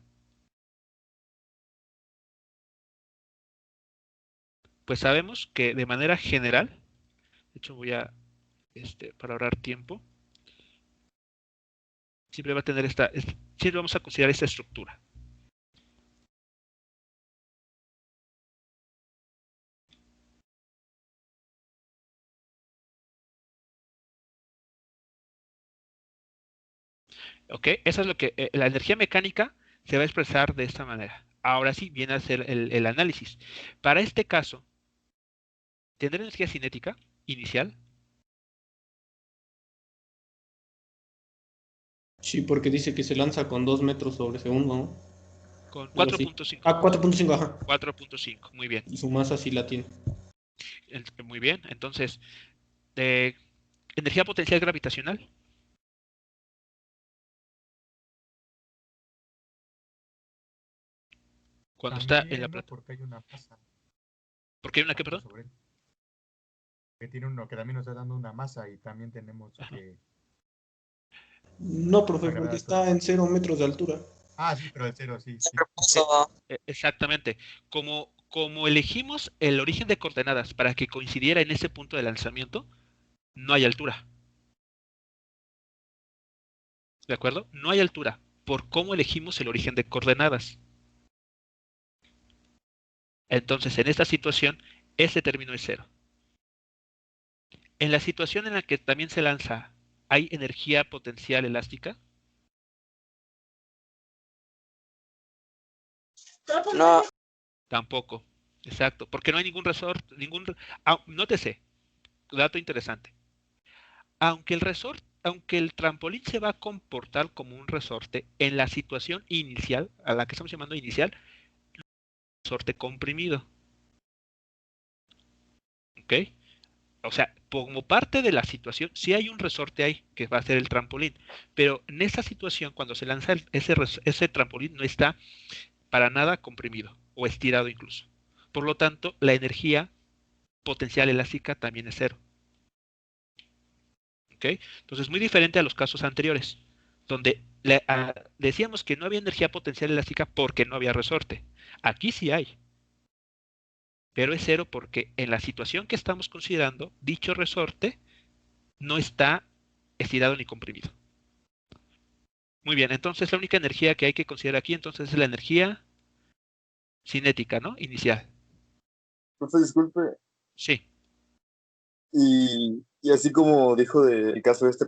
[SPEAKER 1] Pues sabemos que de manera general, de hecho voy a, para ahorrar tiempo, siempre va a tener siempre vamos a considerar esta estructura. ¿Ok? Eso es lo que, la energía mecánica se va a expresar de esta manera. Ahora sí viene a ser el análisis. Para este caso, ¿tendrá energía cinética inicial?
[SPEAKER 3] Sí, porque dice que se lanza con 2 metros sobre segundo, ¿no?
[SPEAKER 1] Con
[SPEAKER 3] Algo así.
[SPEAKER 1] 4.5.
[SPEAKER 3] Ah, 4.5, ajá.
[SPEAKER 1] 4.5, muy bien.
[SPEAKER 3] Y su masa sí la tiene.
[SPEAKER 1] Muy bien, entonces, energía potencial gravitacional. Cuando está en la
[SPEAKER 4] También, ¿no?
[SPEAKER 1] plata.
[SPEAKER 4] Porque hay una masa.
[SPEAKER 1] ¿Por qué hay una qué, perdón?
[SPEAKER 4] Sobre él. Que tiene uno que también nos está dando una masa y también tenemos
[SPEAKER 1] Ajá.
[SPEAKER 4] que.
[SPEAKER 3] No, profe,
[SPEAKER 4] La gravedad
[SPEAKER 3] porque
[SPEAKER 4] sobre-
[SPEAKER 3] está en 0 metros de altura.
[SPEAKER 4] Ah, sí, pero el cero, sí. Sí.
[SPEAKER 6] Propuso.
[SPEAKER 1] Exactamente. Como elegimos el origen de coordenadas para que coincidiera en ese punto de lanzamiento, no hay altura. ¿De acuerdo? No hay altura por cómo elegimos el origen de coordenadas. Entonces, en esta situación, ese término es cero. En la situación en la que también se lanza, ¿hay energía potencial elástica?
[SPEAKER 6] No,
[SPEAKER 1] Tampoco. Exacto. Porque no hay ningún resorte, nótese, dato interesante. Aunque el trampolín se va a comportar como un resorte, en la situación inicial, a la que estamos llamando inicial, resorte comprimido. ¿Ok? O sea, como parte de la situación, sí hay un resorte ahí, que va a ser el trampolín. Pero en esa situación, cuando se lanza ese trampolín, no está para nada comprimido o estirado incluso. Por lo tanto, la energía potencial elástica también es cero. ¿Ok? Entonces, muy diferente a los casos anteriores, donde decíamos que no había energía potencial elástica porque no había resorte. Aquí sí hay, pero es cero porque en la situación que estamos considerando, dicho resorte no está estirado ni comprimido. Muy bien, entonces la única energía que hay que considerar aquí entonces es la energía cinética, ¿no? Inicial.
[SPEAKER 2] Profe, disculpe,
[SPEAKER 1] Sí.
[SPEAKER 2] y así como dijo del caso de este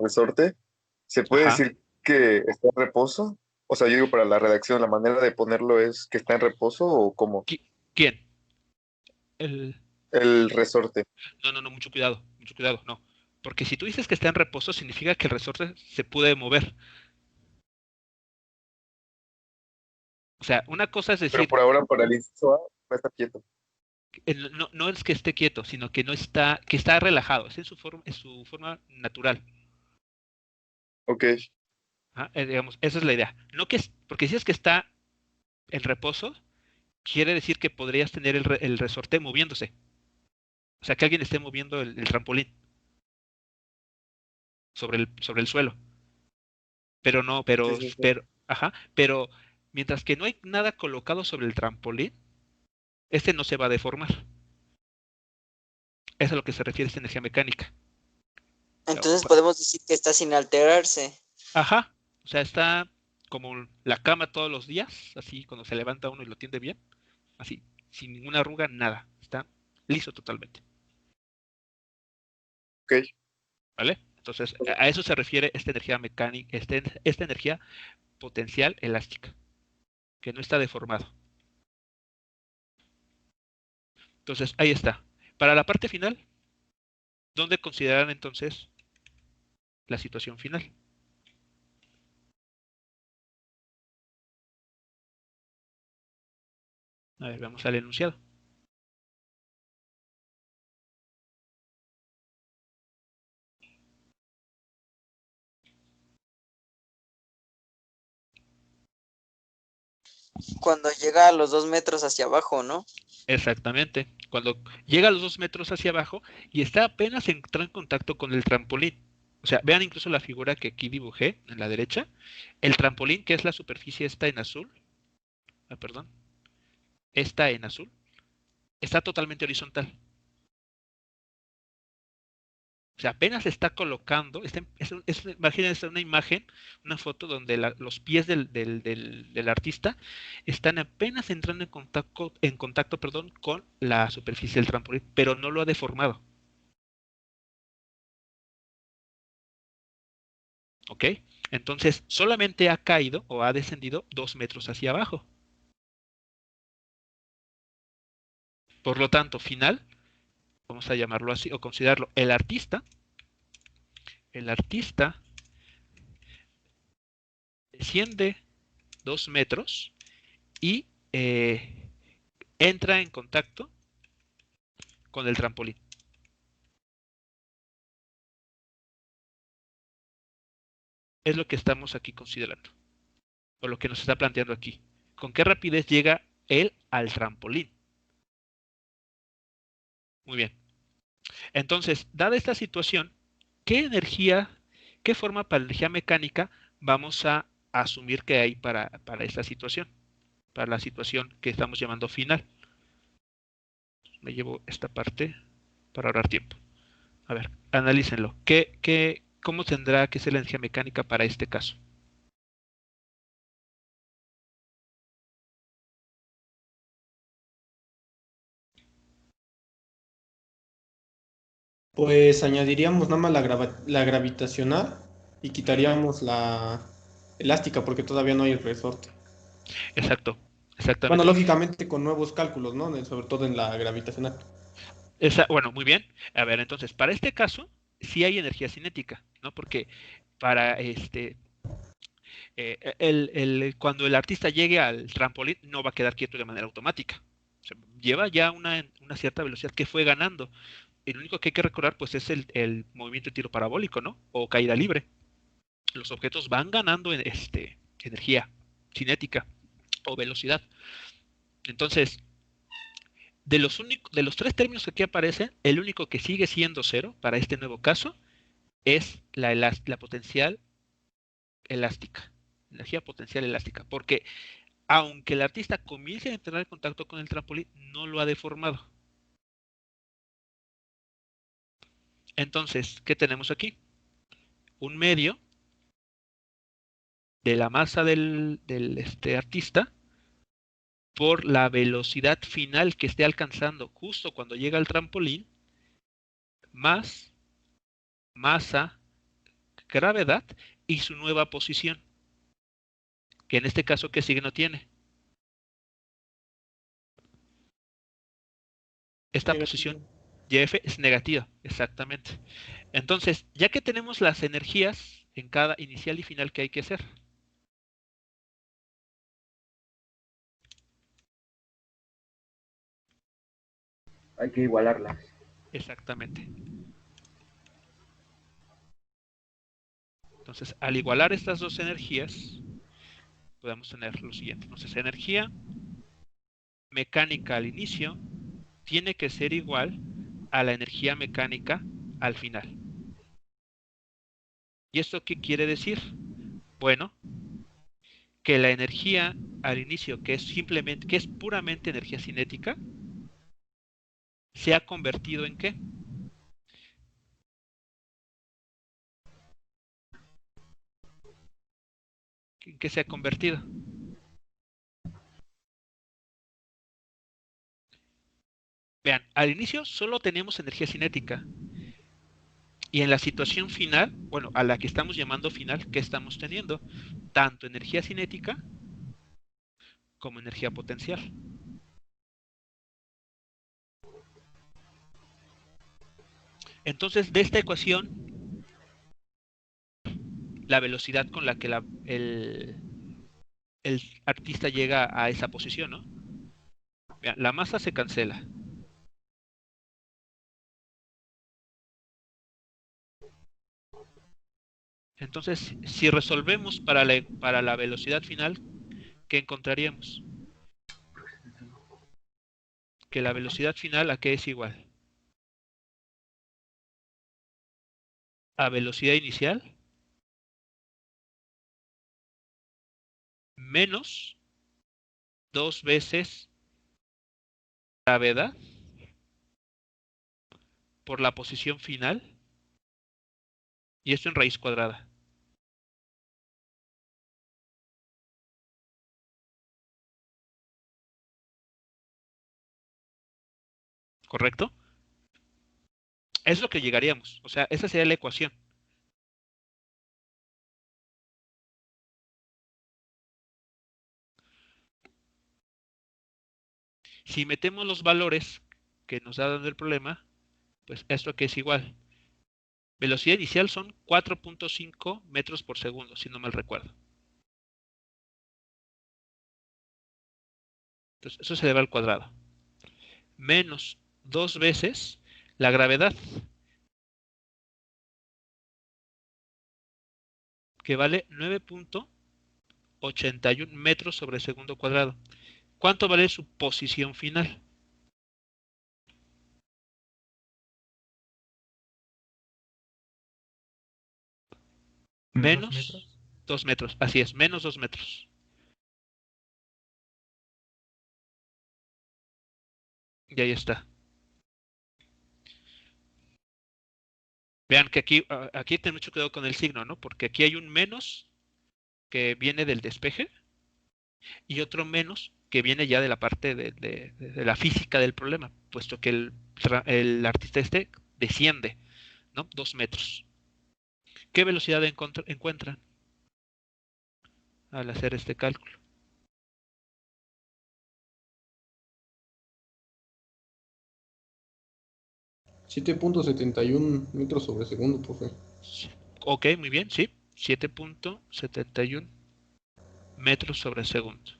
[SPEAKER 2] resorte, ¿se puede
[SPEAKER 1] Ajá.
[SPEAKER 2] decir que está en reposo? O sea, yo digo para la redacción, ¿la manera de ponerlo es que está en reposo o cómo?
[SPEAKER 1] ¿Quién? El...
[SPEAKER 2] El resorte.
[SPEAKER 1] No, mucho cuidado, no. Porque si tú dices que está en reposo, significa que el resorte se puede mover. O sea, una cosa es
[SPEAKER 2] Pero
[SPEAKER 1] decir,
[SPEAKER 2] por ahora, para el inciso A, va a estar quieto.
[SPEAKER 1] no es que esté quieto, sino que no está, que está relajado, es en su forma natural.
[SPEAKER 2] Ok,
[SPEAKER 1] Digamos, esa es la idea. No que porque si es que está en reposo, quiere decir que podrías tener el resorte moviéndose. O sea, que alguien esté moviendo el trampolín sobre el suelo. Pero no,
[SPEAKER 2] sí, sí, sí.
[SPEAKER 1] pero mientras que no hay nada colocado sobre el trampolín, este no se va a deformar. Eso es a lo que se refiere esta energía mecánica.
[SPEAKER 6] entonces podemos decir que está sin alterarse.
[SPEAKER 1] Ajá, o sea, está como la cama todos los días, así cuando se levanta uno y lo tiende bien, así, sin ninguna arruga, nada, está liso totalmente,
[SPEAKER 2] Ok.
[SPEAKER 1] ¿vale? Entonces, a eso se refiere esta energía mecánica, esta energía potencial elástica, que no está deformado. Entonces, ahí está. Para la parte final, ¿dónde consideran entonces la situación final? A ver, vamos al enunciado.
[SPEAKER 6] Cuando llega a los 2 metros hacia abajo, ¿no?
[SPEAKER 1] Exactamente. Cuando llega a los 2 metros hacia abajo y está apenas entrando en contacto con el trampolín. O sea, vean incluso la figura que aquí dibujé en la derecha. El trampolín, que es la superficie esta en azul. Perdón. Esta en azul. Está totalmente horizontal. O sea, apenas se está colocando. Imagínense una imagen, una foto donde los pies del artista están apenas entrando en contacto, perdón, con la superficie del trampolín, pero no lo ha deformado. ¿Ok? Entonces, solamente ha caído o ha descendido 2 metros hacia abajo. Por lo tanto, final, vamos a llamarlo así o considerarlo, el artista desciende 2 metros y entra en contacto con el trampolín. Es lo que estamos aquí considerando, o lo que nos está planteando aquí. ¿Con qué rapidez llega él al trampolín? Muy bien. Entonces, dada esta situación, qué forma para energía mecánica vamos a asumir que hay para esta situación? Para la situación que estamos llamando final. Me llevo esta parte para ahorrar tiempo. A ver, analícenlo. ¿Cómo tendrá que ser la energía mecánica para este caso?
[SPEAKER 3] Pues añadiríamos nada más la gravitacional y quitaríamos la elástica porque todavía no hay el resorte.
[SPEAKER 1] Exacto. Exactamente.
[SPEAKER 3] Bueno, lógicamente con nuevos cálculos, ¿no? Sobre todo en la gravitacional.
[SPEAKER 1] Bueno, muy bien. A ver, entonces, para este caso, sí hay energía cinética, ¿no? Porque para cuando el artista llegue al trampolín, no va a quedar quieto de manera automática. O sea, lleva ya una cierta velocidad que fue ganando. Y lo único que hay que recordar, pues, es el movimiento de tiro parabólico, ¿no? O caída libre. Los objetos van ganando en energía cinética o velocidad. Entonces, de los tres términos que aquí aparecen, el único que sigue siendo cero para este nuevo caso es la potencial elástica, energía potencial elástica, porque aunque el artista comience a entrar en contacto con el trampolín, no lo ha deformado. Entonces, ¿qué tenemos aquí? Un medio de la masa del artista por la velocidad final que esté alcanzando justo cuando llega al trampolín, más masa, gravedad y su nueva posición, que en este caso, ¿qué signo tiene? Esta posición YF es negativa, exactamente. Entonces, ya que tenemos las energías en cada inicial y final, ¿qué hay que hacer?
[SPEAKER 5] Hay que igualarlas.
[SPEAKER 1] Exactamente. Entonces, al igualar estas dos energías, podemos tener lo siguiente. Entonces, energía mecánica al inicio tiene que ser igual a la energía mecánica al final. ¿Y esto qué quiere decir? Bueno, que la energía al inicio, que es puramente energía cinética, se ha convertido ¿en qué? ¿En qué se ha convertido? Vean, al inicio solo teníamos energía cinética. Y en la situación final, bueno, a la que estamos llamando final, ¿qué estamos teniendo? Tanto energía cinética como energía potencial. Entonces, de esta ecuación, la velocidad con la que el artista llega a esa posición, ¿no? Vean, la masa se cancela. Entonces, si resolvemos para la velocidad final, ¿qué encontraríamos? Que la velocidad final, ¿a qué es igual? A velocidad inicial menos 2 veces gravedad por la posición final, y esto en raíz cuadrada. ¿Correcto? Es lo que llegaríamos. O sea, esa sería la ecuación. Si metemos los valores que nos da dando el problema, pues esto que es igual. Velocidad inicial son 4.5 metros por segundo, si no mal recuerdo. Entonces, eso se eleva al cuadrado. Menos 2 veces la gravedad, que vale 9.81 metros sobre segundo cuadrado. ¿Cuánto vale su posición final? Menos 2 metros. Así es, menos 2 metros. Y ahí está. Vean que aquí ten mucho cuidado con el signo, ¿no? Porque aquí hay un menos que viene del despeje y otro menos que viene ya de la parte de la física del problema, puesto que el artista desciende, ¿no? 2 metros. ¿Qué velocidad encuentran al hacer este cálculo?
[SPEAKER 3] 7.71 metros sobre segundo, profe.
[SPEAKER 1] Ok, muy bien, sí. 7.71 metros sobre segundo.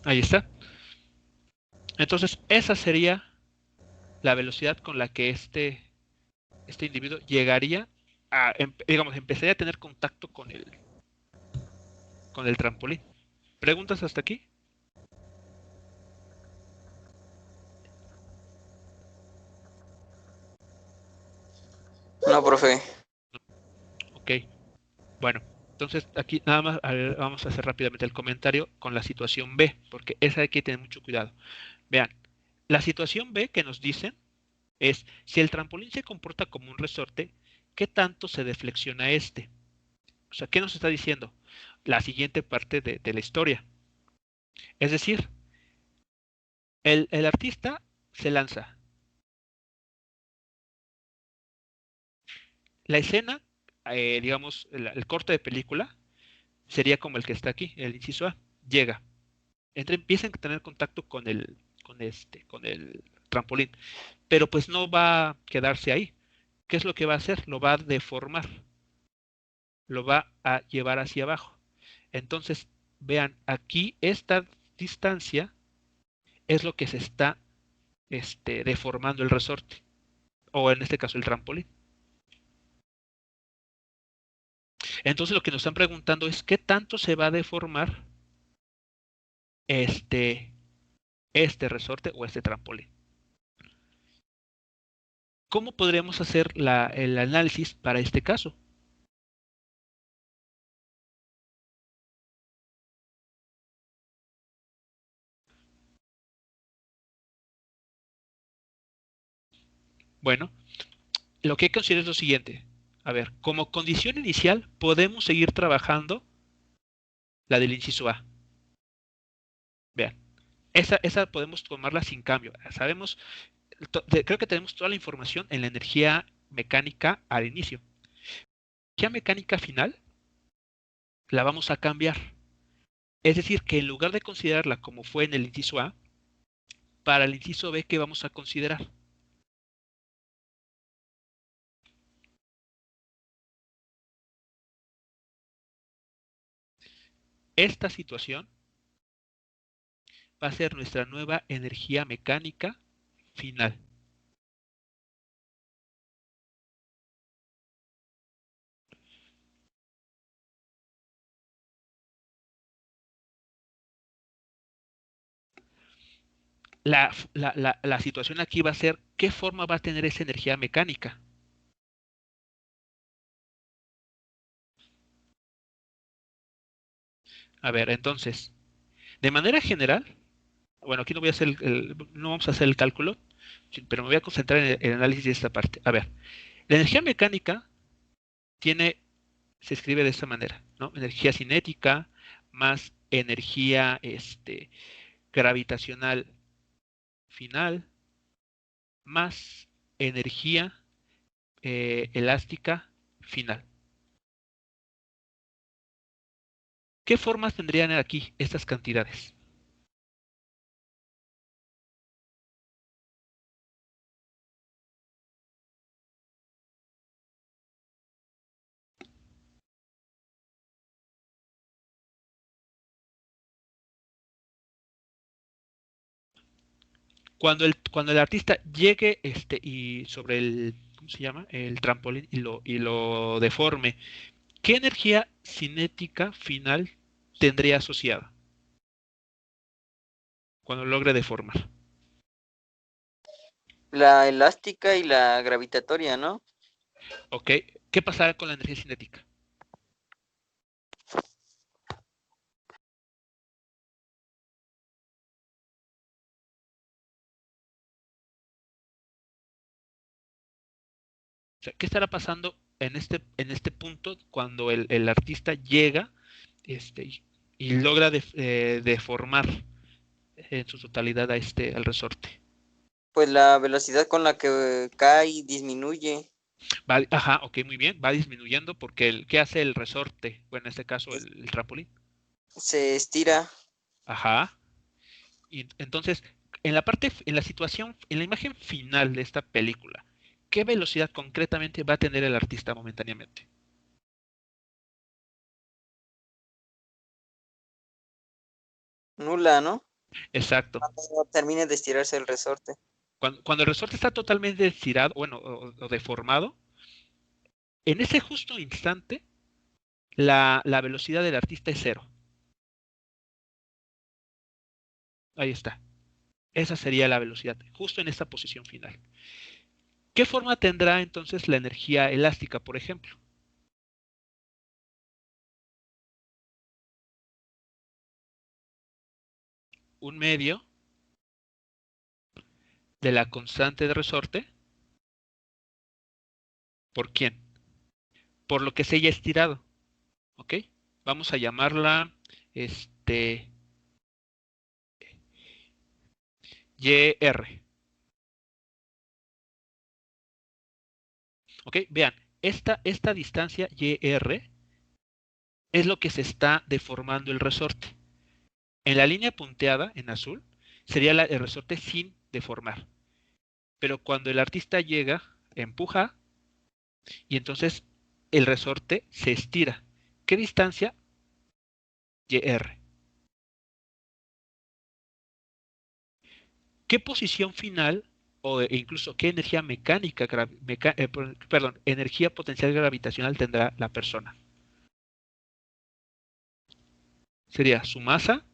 [SPEAKER 1] Ahí está. Entonces, esa sería la velocidad con la que este individuo llegaría a, digamos, empezaría a tener contacto con el trampolín. ¿Preguntas hasta aquí?
[SPEAKER 6] No, profe.
[SPEAKER 1] Ok. Bueno, entonces aquí nada más vamos a hacer rápidamente el comentario con la situación B, porque esa hay que tener mucho cuidado. Vean, la situación B que nos dicen es, si el trampolín se comporta como un resorte, ¿qué tanto se deflexiona este? O sea, ¿qué nos está diciendo? La siguiente parte de la historia. Es decir, el artista se lanza. La escena, digamos, el corte de película, sería como el que está aquí, el inciso A. Llega. Empiezan a tener contacto con el trampolín. Pero pues no va a quedarse ahí. ¿Qué es lo que va a hacer? Lo va a deformar. Lo va a llevar hacia abajo. Entonces, vean, aquí esta distancia es lo que se está deformando el resorte. O en este caso el trampolín. Entonces lo que nos están preguntando es qué tanto se va a deformar este resorte o este trampolín. ¿Cómo podríamos hacer el análisis para este caso? Bueno, lo que hay que considerar es lo siguiente. A ver, como condición inicial podemos seguir trabajando la del inciso A. Vean, esa podemos tomarla sin cambio. Sabemos, creo que tenemos toda la información en la energía mecánica al inicio. La energía mecánica final la vamos a cambiar. Es decir, que en lugar de considerarla como fue en el inciso A, para el inciso B, ¿qué vamos a considerar? Esta situación va a ser nuestra nueva energía mecánica final. La situación aquí va a ser qué forma va a tener esa energía mecánica. A ver, entonces, de manera general, bueno, aquí no voy a hacer no vamos a hacer el cálculo, pero me voy a concentrar en el análisis de esta parte. A ver, la energía mecánica se escribe de esta manera, ¿no? Energía cinética más energía gravitacional final más energía elástica final. ¿Qué formas tendrían aquí estas cantidades? Cuando el artista llegue y sobre ¿cómo se llama? El trampolín y lo deforme, ¿qué energía cinética final tendría asociada cuando logre deformar?
[SPEAKER 6] La elástica y la gravitatoria, ¿no?
[SPEAKER 1] ¿Ok? ¿Qué pasará con la energía cinética? O sea, ¿qué estará pasando en este punto cuando el artista llega y logra deformar en su totalidad al resorte?
[SPEAKER 6] Pues la velocidad con la que cae y disminuye.
[SPEAKER 1] Ajá, ok, muy bien. Va disminuyendo porque ¿qué hace el resorte? Bueno, en este caso el trampolín.
[SPEAKER 6] Se estira.
[SPEAKER 1] Ajá. Y entonces, en la situación, en la imagen final de esta película, ¿qué velocidad concretamente va a tener el artista momentáneamente?
[SPEAKER 6] Nula, ¿no?
[SPEAKER 1] Exacto.
[SPEAKER 6] Cuando termine de estirarse el resorte.
[SPEAKER 1] Cuando el resorte está totalmente estirado, bueno, o deformado, en ese justo instante, la velocidad del artista es cero. Ahí está. Esa sería la velocidad, justo en esta posición final. ¿Qué forma tendrá entonces la energía elástica, por ejemplo? Un medio de la constante de resorte. ¿Por quién? Por lo que se haya estirado. ¿Ok? Vamos a llamarla YR. ¿Ok? Vean, esta distancia YR es lo que se está deformando el resorte. En la línea punteada, en azul, sería el resorte sin deformar. Pero cuando el artista llega, empuja y entonces el resorte se estira. ¿Qué distancia? YR. ¿Qué posición final o incluso qué energía mecánica, perdón, energía potencial gravitacional tendrá la persona? Sería su masa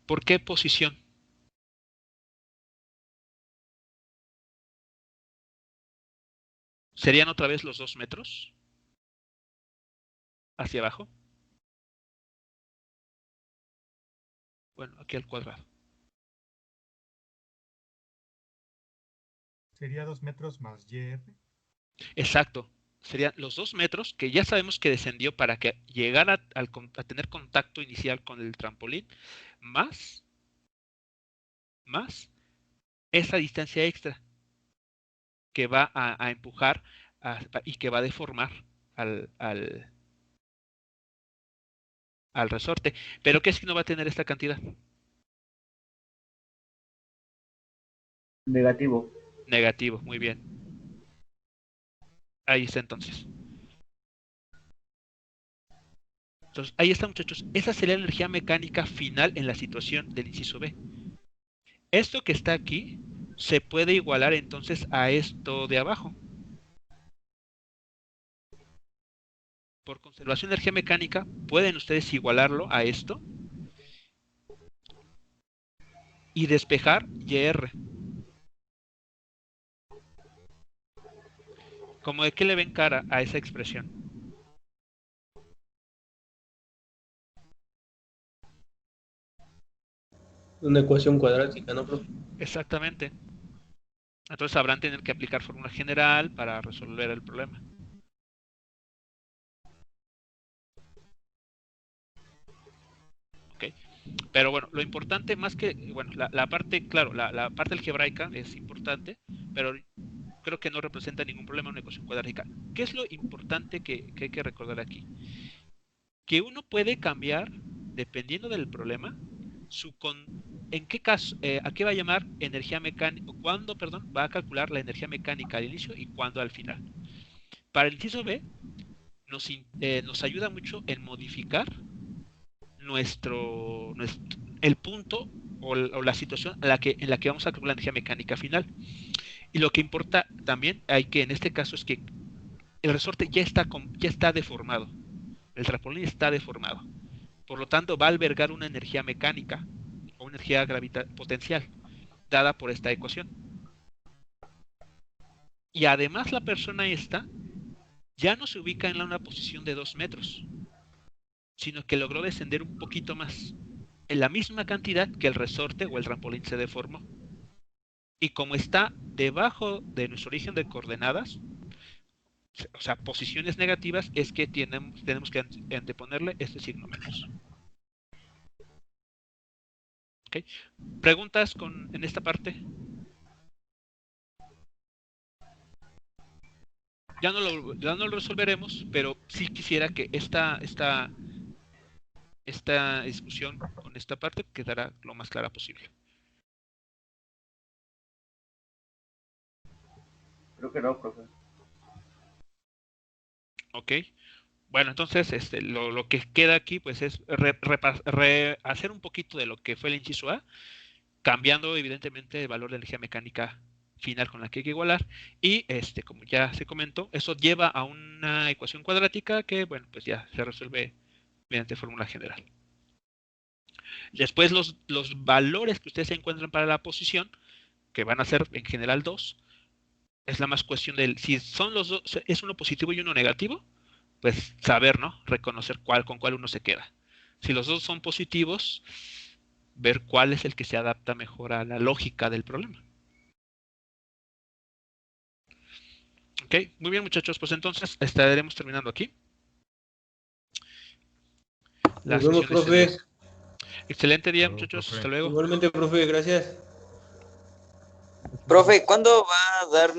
[SPEAKER 1] por qué posición. ¿Serían otra vez los 2 metros hacia abajo? Bueno, aquí al cuadrado.
[SPEAKER 4] Sería 2 metros más YR.
[SPEAKER 1] Exacto. Serían los 2 metros que ya sabemos que descendió para que llegara a tener contacto inicial con el trampolín, más esa distancia extra que va a empujar y que va a deformar al, al, al resorte. ¿Pero qué signo va a tener esta cantidad?
[SPEAKER 5] Negativo.
[SPEAKER 1] Negativo, muy bien. Ahí está entonces. Entonces, ahí está, muchachos. Esa sería la energía mecánica final en la situación del inciso B. Esto que está aquí se puede igualar entonces a esto de abajo. Por conservación de energía mecánica, pueden ustedes igualarlo a esto y despejar YR. ¿Cómo de qué le ven cara a esa expresión?
[SPEAKER 3] Una ecuación cuadrática, ¿no, profe?
[SPEAKER 1] Exactamente. Entonces sabrán tener que aplicar fórmula general para resolver el problema. ¿Ok? Pero bueno, lo importante más que, bueno, la parte, claro, la parte algebraica es importante, pero creo que no representa ningún problema en una ecuación cuadrática. ¿Qué es lo importante que hay que recordar aquí? Que uno puede cambiar, dependiendo del problema, en qué caso, a qué va a llamar energía mecánica, cuándo, perdón, va a calcular la energía mecánica al inicio y cuándo al final. Para el inciso B, nos ayuda mucho en modificar el punto o la situación en la que vamos a calcular la energía mecánica final. Y lo que importa también hay que en este caso es que el resorte ya está deformado. El trampolín está deformado. Por lo tanto, va a albergar una energía mecánica o una energía potencial dada por esta ecuación. Y además la persona esta ya no se ubica en una posición de 2 metros, sino que logró descender un poquito más, en la misma cantidad que el resorte o el trampolín se deformó. Y como está debajo de nuestro origen de coordenadas, o sea, posiciones negativas, es que tenemos que anteponerle este signo menos. ¿Okay? ¿Preguntas en esta parte? ya no lo resolveremos, pero sí quisiera que esta discusión con esta parte quedará lo más clara posible.
[SPEAKER 5] Creo que no, profe.
[SPEAKER 1] Ok. Bueno, entonces lo que queda aquí pues es hacer un poquito de lo que fue el inciso A, cambiando evidentemente el valor de energía mecánica final con la que hay que igualar, y como ya se comentó, eso lleva a una ecuación cuadrática que, bueno, pues ya se resuelve mediante fórmula general. Después los valores que ustedes encuentran para la posición, que van a ser en general 2, es la más cuestión del, si son los dos, es uno positivo y uno negativo, pues saber, ¿no? Reconocer con cuál uno se queda. Si los dos son positivos, ver cuál es el que se adapta mejor a la lógica del problema. Ok, muy bien muchachos, pues entonces estaremos terminando aquí.
[SPEAKER 3] Nos vemos, profe.
[SPEAKER 1] Excelente día,
[SPEAKER 4] Hasta luego,
[SPEAKER 1] muchachos.
[SPEAKER 4] profe.
[SPEAKER 1] Hasta luego.
[SPEAKER 3] Igualmente, profe, gracias.
[SPEAKER 6] Profe, ¿cuándo va a dar